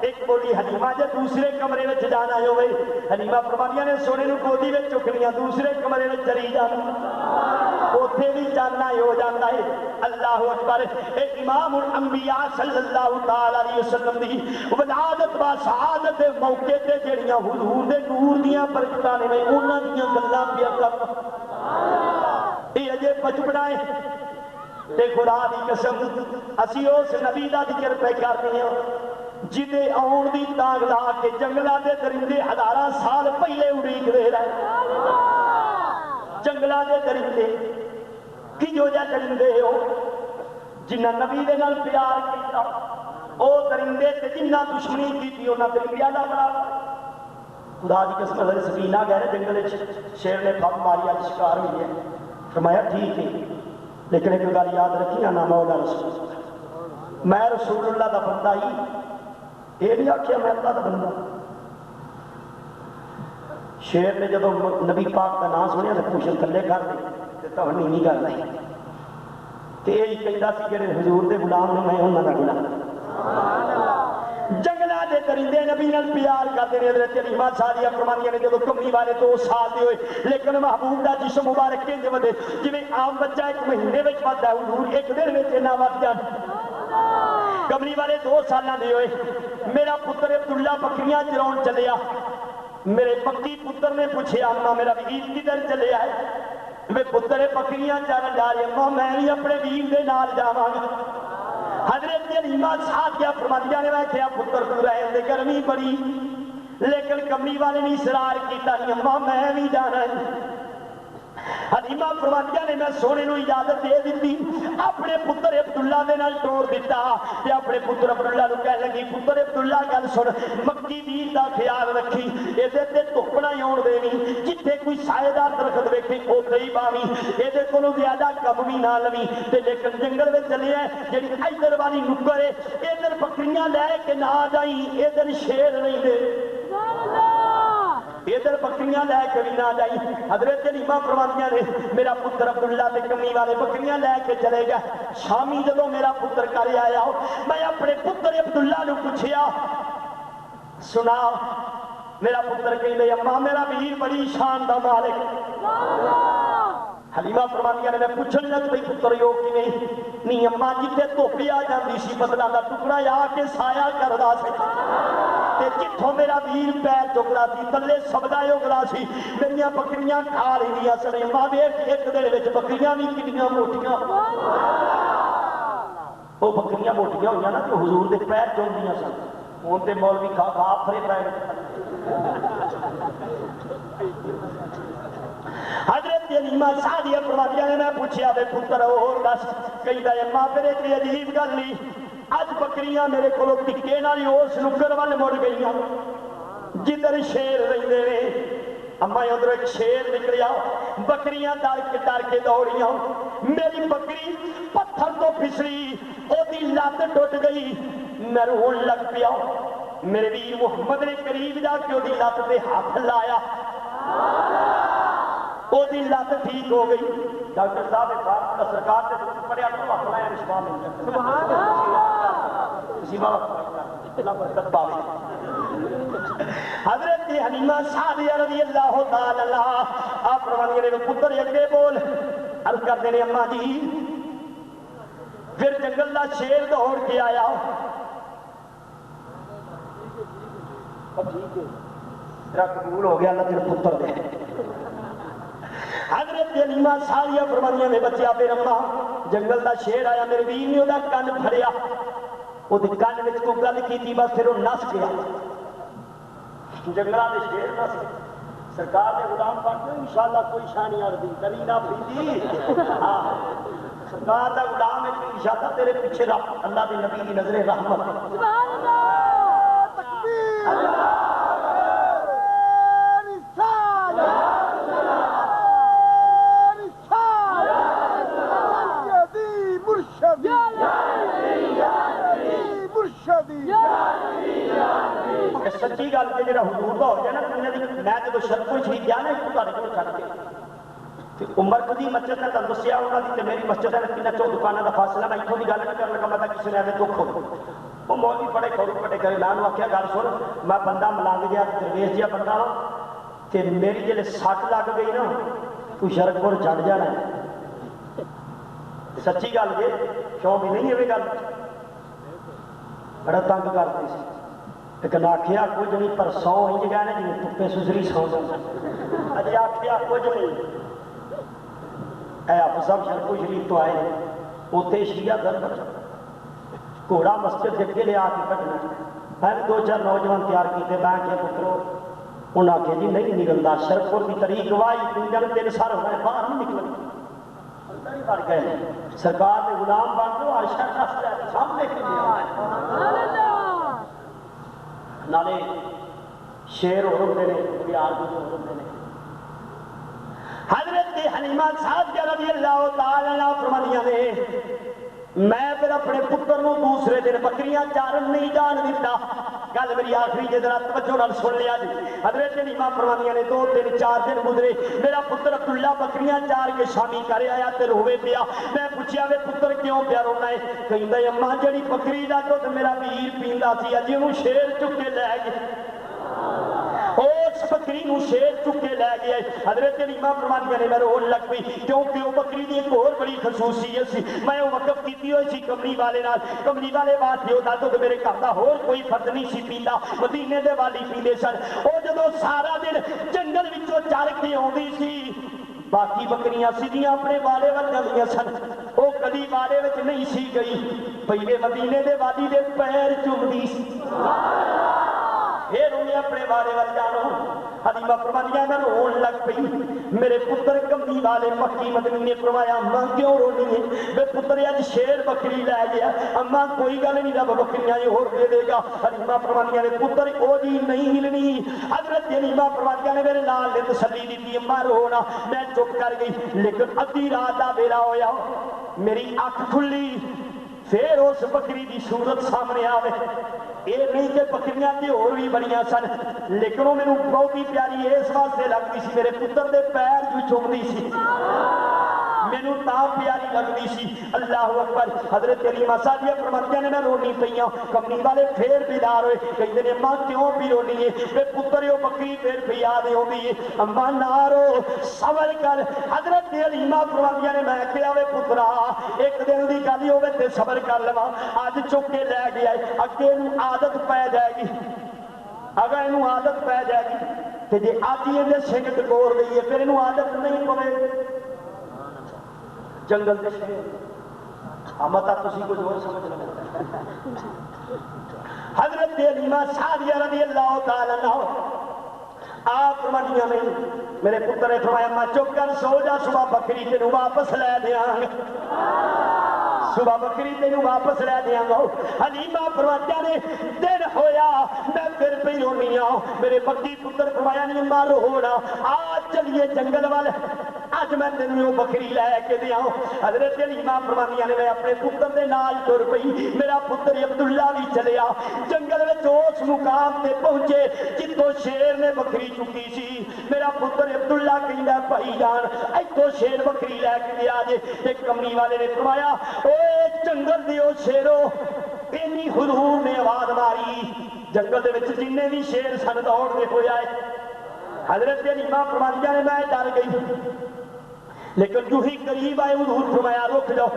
S3: ایک بولی حلیمہ جے دوسرے کمرے میں جانا ہوئے، حلیمہ فرماندیاں نے سونے نو گودی میں چکلیاں دوسرے کمرے میں چلی جانا، اوتھے بھی جاننا ہو جاتا ہے۔ اللہ اکبر، اے امام الانبیاء صلی اللہ تعالی علیہ وسلم دی ولادت با شہادت دے موقع تے جڑیاں حضور دے نور دیاں برکتاں نے انہاں دیاں گلاں پیا کر یہ اجے بچپنا ہے تے خدا دی قسم اسی اس نبی دا ذکر پہ کرنے ہیں جدے آن دی تانگ لا کے جنگلاں دے درندے ہزاراں سال پہلے اڑیک دے رہے، جنگلاں دے درندے کی جو جا درندے ہو جنہ نبی دے نال پیار کیتا، او درندے تے جنہ دشمنی کیتی انہاں تے پیالہ بنا، خدا دی قسم حضرت سفینہ گئے جنگل شیر نے پھپ ماری اج شکار ہوئی ہے، فرمایا ٹھیک ہے لیکن ایک گل یاد رکھی نا مولا رسول میں رسول اللہ دا بندہ ہی، یہ نہیں آخیا میں اللہ دا بندہ۔ شیر نے جدو نبی پاک کا نام سنیا تو پوچھل تھلے کر دے تو نہیں کر دی، تو یہی کہتا سی کہ حضور دے غلام نے میں انہوں کا غلام۔ جنگلہ دے درندے نبی نال پیار کرتے ہیں، حضرت حلیمہ سعدیہ فرماندیاں نے جدو کملی والے 2 سال دے ہوئے لیکن محبوب دا جسم مبارک کنج ودے جویں عام بچہ ایک مہینے وچ وددا ہے، حضور ایک دن وچ نہ ود جان۔ کملی والے 2 سالاں دے ہوئے میرا پتر عبداللہ بکریاں چراؤن چلیا، میرے پکی پتر نے پوچھیا اماں میرا ویر کدھر چلیا ہے؟ میں پتر بکریاں چارن جا رہی اماں میں بھی اپنے ویر دے نال جاواں گا۔ حضرت حلیمہ سعدیہ فرماندیاں نے آکھیا پتر تو رہن دے گرمی بڑی، لیکن کملی والے نے اصرار کیتا نہیں اماں میں بھی جانا ہے۔ حلیمہ فرماندیاں نے میں سونے نو اجازت دے دیتی اپنے پتر عبداللہ دے نال توڑ دیتا تے اپنے پتر عبداللہ نو کہنے لگی پتر عبداللہ گل سن مکی بیج دا خیال رکھی ایدے تے دھوپ نہ آن دینی جتھے کوئی سائے دار درخت ویکھے اوتھے ہی باویں ایدے کولوں زیادہ کم بھی نہ لویں تے لیکن جنگل وچ چلے جڑی ادھر والی نکر ہے ادھر بکریاں لے کے نہ جائیں ادھر شیر نہیں دے ادھر بکریاں لے کے بھی نہ جائی حضرت حلیمہ فرماندیاں نے میرا پتر عبداللہ تے کمی والے بکریاں لے کے چلے گا شامی جدوں میرا پتر گھر آیا میں اپنے پتر عبداللہ نو پوچھیا سنا میرا پتر کہندے اماں میرا ویر بڑی شان دا مالک حلیمہ فرماندیاں نے میں پوچھن لگ پئی پتر یو نہیں اماں جتھے دھوپی آ جاندی سی بدلاں دا ٹکڑا آ کے سایہ کردا سی تے جتھوں میرا ویر پیر چکدا سی تھلے سبدا اگلا سی میریاں بکریاں کھا رہیاں سن اماں ویکھ ایک دن وچ بکریاں بھی کتنیاں موٹیاں وہ بکریاں موٹیاں ہوئیاں نا کہ حضور دے پیر چوندیاں سن ہن تے مولوی کھا کھا پھرے پے حضرت حلیمہ سعدیہ فرماندیاں نے میں پوچھیا بے پتر اور دس کہندا اماں پھر ایک عجیب گل نہیں اج بکریاں میرے کولوں ٹکے نال اس نکر ول مڑ گئیاں جدھر شیر رہندے نے اماں ادھر ایک شیر نکلیا بکریاں ڈر کے دوڑیاں میری بکری پتھر تو پھسلی اودی لت ٹوٹ گئی میں رون لگ پیا میرے ویر محمد نے قریب جا کے اودی لت تے ہاتھ لایا اودی لت ٹھیک ہو گئی ڈاکٹر صاحب سرکار سے پڑھیا تو اپنا رشوہ مل جائے سبحان اللہ حضرت حلیمہ سعدیہ رضی اللہ تعالی عنہا آپ فرمانے نے پتر اگے بول عرض کر دینے اماں جی پھر جنگل دا شیر دوڑ کے آیا ٹھیک ہے تیرا قبول ہو گیا اللہ تیرے پتر دے حضرت حلیمہ سعدیہ فرمانے نے بچیا پھر اماں جنگل دا شیر آیا میرے ویر نے دا کن پھڑیا وہ کن وچ کوئی گل کیتی بس پھر وہ نس گیا جنگلاں دے شیر نس گئے سرکار دے غلام بن کے انشاءاللہ کوئی شانی عرضی کبھی نہ پیندی سرکار دا غلام ہے انشاءاللہ تیرے پیچھے رب اللہ دے نبی دی نظر رحمت
S2: سبحان اللہ تکبیر اللہ
S3: سچی گل کہ جا حضور کا ہو جائے نا میں جب شرط کوئی چیز گیا نا ایک تھوڑے کو چھڈ کے عمر خودی مسجد نے تم دسیا انہوں نے میری مسجد ہے کن چو دکانوں کا فاصلہ میں اتوں کی گل نہیں کرنے کا مطلب کسی نے ایسے دکھ ہو وہ مولوی بڑے کھڑو پٹے کرے میں انہوں آخیا گل سن میں بندہ ملنگ جہا درویش جہا بندہ ہوں کہ میری جی سٹ لگ گئی نا تو شرک پور چڑھ جانا سچی گل جی کیوں بھی نہیں ہے گل بڑا تنگ کرتی سی لیکن آخیا کچھ نہیں پر سو انج گئے نا جی تپے سسری سو اجے آخیا کچھ نہیں اے آپ سب شرکو شریف تو آئے اتنے شیعہ دھرم گھوڑا مسجد کے اگے لیا کے کٹنا میں دو چار نوجوان تیار کیتے میں آخیا پترو انہیں آخیا جی نہیں نکلتا شرکپور کی تاریخ گواہی پنجل 3 سال ہونا ہے باہر نہیں نکلنا سرکار نے غلام بن دو ہر شہر سامنے نالے شیر ہو ہوتے ہیں بہار ہوتے ہیں حضرت حلیمہ سعدیہ رضی اللہ تعالی عنہ فرمانیاں نے میں پھر اپنے پتر نو دوسرے دن بکریاں چارن نہیں جان دیتا گل میری آخری جی ذرا توجہ نال سن لیا جی حضرت حلیمہ فرمانیاں نے 2-3-4 دن گزرے میرا پتر عبداللہ بکریاں چار کے شامی کرے آیا تے روے پیا میں پوچھیا وے پتر کیوں پیا رونا ہے کہندا اماں جڑی بکری دا دودھ میرا ویر پیندا سی اج اونوں شیر چک کے لے گئے اس بکری نو شیر چک کے لے گیا حضرت حلیمہ فرماندیاں نے میں رون لگ پئی کیونکہ وہ بکری دی ایک اور بڑی خصوصیت سی میں وہ وقف کیتی ہوئی سی کملی والے واسطے وہ دودھ میرے گھر دا ہور کوئی فرد نہیں سی پیندا مدینے دے والی پیندے سن وہ جدوں سارا دن جنگل وچوں چر کے آوندی سی باقی بکریاں سیدھیاں اپنے والے ول جاندیاں سن وہ کدی والے وچ نہیں سی گئی پہلے مدینے دے وادی دے پیر چومدی سی پھر انہیں اپنے بارے وال جانو حلیمہ فرمایا میں رون لگ پئی میرے پتر کملی والے مکی مدنی نے فرمایا اماں کیوں رونی ہے بے پتر اج شیر بکری لے گیا اماں کوئی گل نہیں رب بکریاں یہ اور دے دے گا حلیمہ فرمایا نے پتر او جی نہیں ملنی حضرت حلیمہ فرمایا نے میرے نال نے تسلی دی اماں رونا میں چپ کر گئی لیکن ادھی رات دا ویلا ہویا میری اکھ کھلی پھر اس بکری دی صورت سامنے آوے یہ نہیں کہ بکریاں تے اور بھی بڑیاں سن لیکن وہ میرے بہت ہی پیاری اس واسطے لگتی سی میرے پتر دے پیر جو چومدی سی مینوں تاں پیاری لگتی سی اللہ اکبر حضرت حلیمہ سعدیہ فرماتی نے میں رونی پئیاں کملی والے پھر بیدار ہوئے کہندے نے ماں کیوں بھی رونی ہے بے پتر او بکری پھر پہ یاد ہوندی ہے اماں نہ رو صبر کر حضرت حلیمہ فرماتی نے میں کہیا وے پترا ایک دن دی گل ہوے تے صبر کر لواں اج چک کے لے گیا اگے نوں عادت پی جائے گی اگر انہوں عادت پی جائے گی تو جی آج ہی اندر سنگ ٹکور گئی ہے پھر انہوں عادت نہیں پوے جنگل دے شیر متا تسی کچھ اور سمجھ لگا حضرت حلیمہ سعدیہ رضی اللہ تعالیٰ عنہ آپ فرمانیاں میں میرے پتر نے فرمایا میں چپ کر سو جا صبح بکری تینوں واپس لے دیاں صبح بکری تینوں واپس لے دیاں گا حلیمہ فرمایا نے دن ہویا میں پھر پہ رونی آؤں میرے بکری پتر فرمایا نہیں مار ہونا آج چلیے جنگل والے آج میں تینوں بکری لے کے دیا حضرت حلیمہ فرمایا نے میں اپنے پتر دے نال ٹر پئی میرا پتر عبداللہ بھی چلیا جنگل میں اس مقام تے پہنچے جتوں شیر نے بکری چکی سی میرا پتر عبداللہ کہندا بھائی جان ایتھوں شیر بکری لے کے دیا جے تے کملی والے نے فرمایا اوے جنگل دیو شیرو اینی حضور نے آواز ماری جنگل دے وچ جننے بھی شیر سن دوڑدے ہوئے آئے حضرت حلیمہ فرمایا نے میں ڈر گئی لیکن جو ہی قریب آئے حضور فرمایا رک جاؤ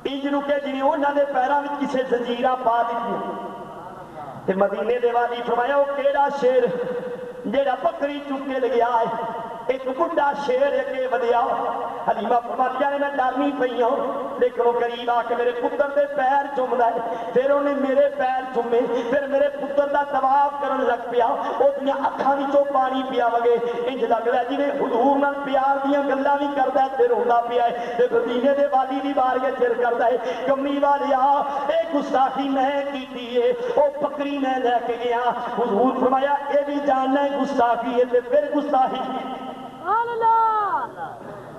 S3: انج رکے جنہیں انہوں نے پیراں وچ کسے زنجیراں پا دتی تے مدینے دے والی فرمایا وہ کیڑا شیر جیڑا بکری چک کے لگیا ہے ایک بڑا شیر اگے ودیا حلیمہ فرمایا نے میں ڈر نہیں پئی ہوں لیکن وہ قریب آ کے میرے پتر دے پیر چومدا ہے پھر انہیں میرے پیر چومے پھر میرے پتر دا طواف کرن لگ پیا اودیاں اکھاں وچوں پانی پیا وگے انج لگدا ہے جویں حضور نال پیار دیاں گلاں وی کردا ہے تے روندا پیا ہے تے مدینے دے والی دی بارگاہ چر کردا ہے کملی والیا اے گستاخی میں کیتی ہے او بکری میں لے کے گیا حضور فرمایا اے بھی جاننا ہے گستاخی ہے تے پھر گستاخی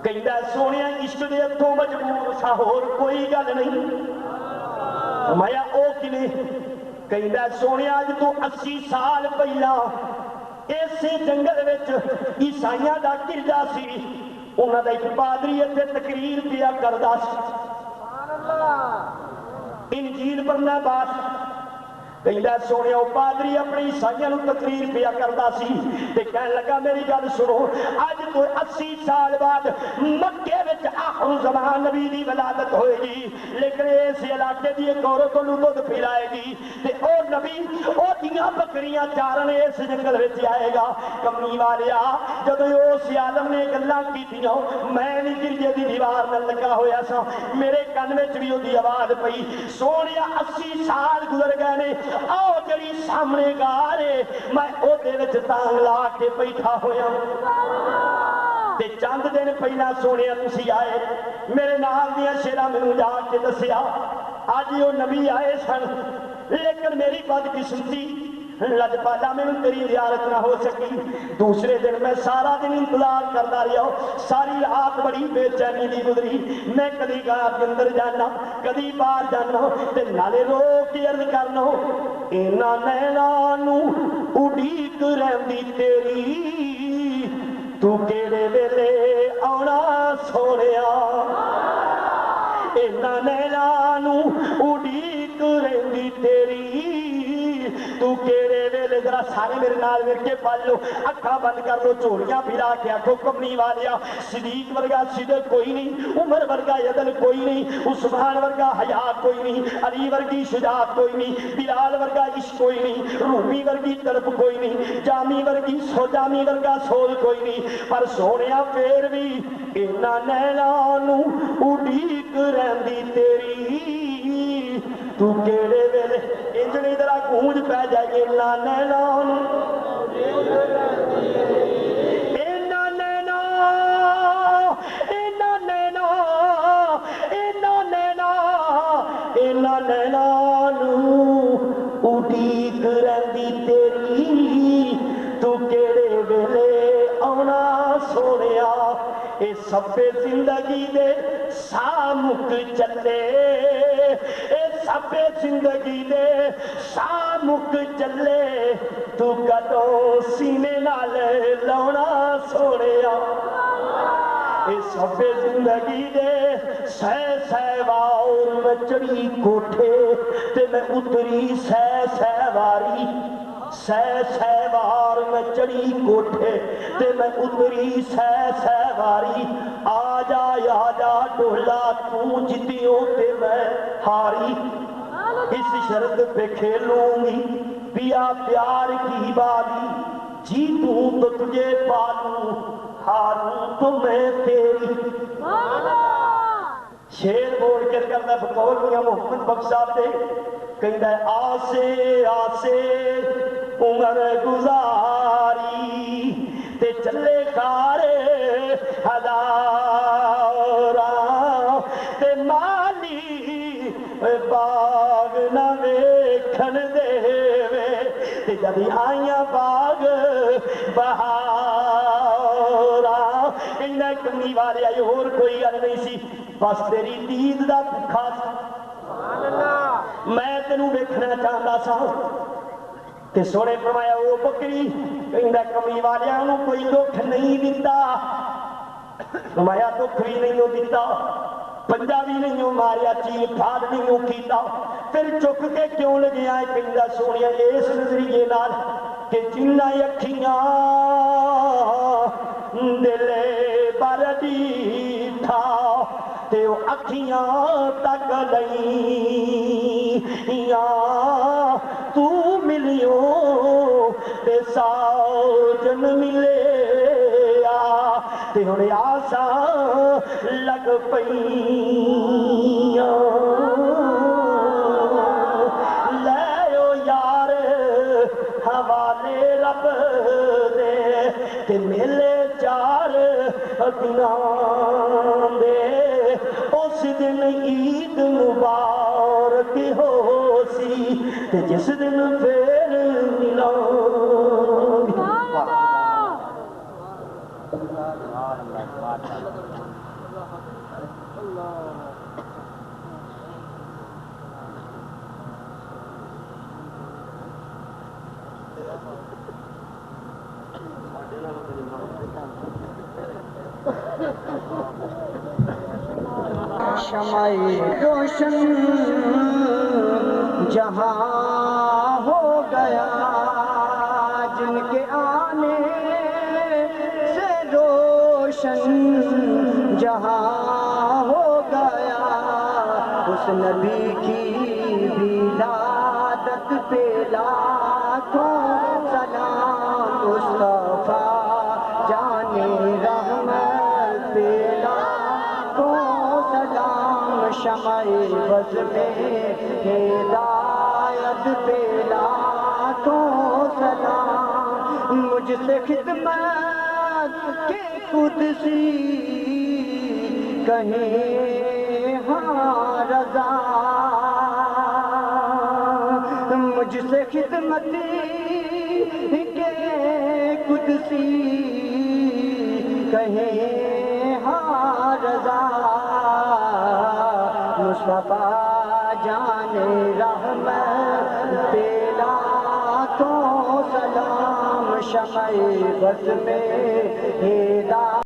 S3: کہندا سونیا عشق دے ہتھوں مجبور سا ہور کوئی گل نہیں فرمایا او کنے کہندا سونیا اج تو 80 سال پہلا ایسے جنگل وچ عیسائیاں دا گرجا سی انہاں دا ایک پادری اتنے تقریر پیا کردا سی انجیل پڑھنا باس کہندا سونے او پادری اپنی عیسائیاں نوں تقریر پیا کردا سی تے کہن لگا میری گل سنو اج تو 80 سال بعد مکے وچ آخر زمان نبی دی ولادت ہوئے گی لیکن اس علاقے دی ایک عورت نوں دودھ پلائے گی تے او نبی او دیاں بکریاں چارن اس جنگل وچ آئے گا کملی والیا جدوں اس عالم نے گلاں کیتیاں میں بھی گرجے دی دیوار نال لگا ہویا سا میرے کن وچ بھی اودی آواز پئی سونیا 80 سال گزر گئے نے آؤ جڑی سامنے گارے میں او دے وچ تانگ لا کے بیٹھا ہویا تے چند دن پہلا سونے تسی آئے میرے نال دیاں شیراں مینوں جا کے دسیا اج او نبی آئے سن لیکن میری بدقسمتی لجپالا میں تیری زیارت نہ ہو سکی دوسرے دن میں سارا دن انتظار کرتا رہا ساری رات بڑی بے چینی دی گزری میں کدی گھر کے اندر جانا کدی باہر جانا تے نالے رو کے عرض کرنا اینا نینانو اڈیک رہندی تیری تو کیڑے ویلے آنا سونیا اینا نینانو اڈیک رہندی تیری تو کیڑے ویلے ذرا سارے میرے نال مل کے پڑھ لو اکھاں بند کر لو چوڑیاں پھرا کے آکھو کملی والیا صدیق ورگا صدق کوئی نہیں عمر ورگا عدل کوئی نہیں عثمان ورگا حیا کوئی نہیں علی ورگی شجاعت کوئی نہیں بلال ورگا عشق کوئی نہیں رومی ورگی طرف کوئی نہیں جامی ورگی جامی ورگا سول کوئی نہیں پر سونیا پھر بھی اینا نینانو اڈیک رہندی تیری تو کیڑے ویلے انجنی درا گھوم گونج پہ جائے اینا نینان اینا نینا اینا نینا اینا نینا اینا نینانو اڈیک رہندی تیری تو کیڑے ویلے آنا سونیا اے سب زندگی دے سامک چلے اے سب زندگی دے سامک چلے تو کدوں سینے نال لاؤنا سونیا اے سب زندگی دے سہ وار میں چڑھی کوٹھے تے میں اتری سہ واری سہ وار میں چڑھی کوٹھے تے میں اتری سہ واری آ جا ڈولا تو جتیوں تے میں ہاری اس شرط پہ کھیلوں گی پیا پیار کی بالی جیتوں تو تجھے پالوں ہاروں تو میں تیری شیر بول کر کرنا بقول میاں محمد بخش صاحب دے کہندہ ہے آسے آسے عمر گزاری تے چلے کارے ہزاراں تے مالی باغ نہ ویکھن دے وے تے جدی آئیاں باغ بہاراں انہیں کمی والے آئی اور کوئی گل نہیں سی بس تیری دید دا بھکھا سا میں تینوں ویکھنا چاہتا سا تے سونے فرمایا وہ بکری کہندہ کمی والیاں کوئی دکھ نہیں دیتا فرمایا دکھ بھی نہیں دیتا پنجا بھی نہیں ماریا چیل پھاڑ نہیں کیتا پھر چک کے کیوں لگیا ہے کہندہ سونیا اس نظریے نال کہ جنہ اکھیاں دلے بردی تھا تے وہ اکھیاں تک لئیاں تو ملیوں تے ساجن ملے تے ہونے آسان لگ پئیاں لے یار حوالے رب دے تے ملے چار دنان دے اس دن عید مبارک ہو سی تے جس دن پھر ملان شمع روشن جہاں ہو گیا جن کے آنے سے روشن جہاں ہو گیا اس نبی کی ولادت پہ لاکھوں سلام مصطفیٰ جانے رحمت پہ لاکھوں سلام شمع بز میں ہدایت پہ لاکھوں سلام مجھ سے خدمت کے قدسی کہیں ہاں رضا مجھ سے خدمت کے قدسی کہیں ہاں رضا مصطفیٰ جان رحمت پہ لاکھوں سلام شمع بز میں ہدایت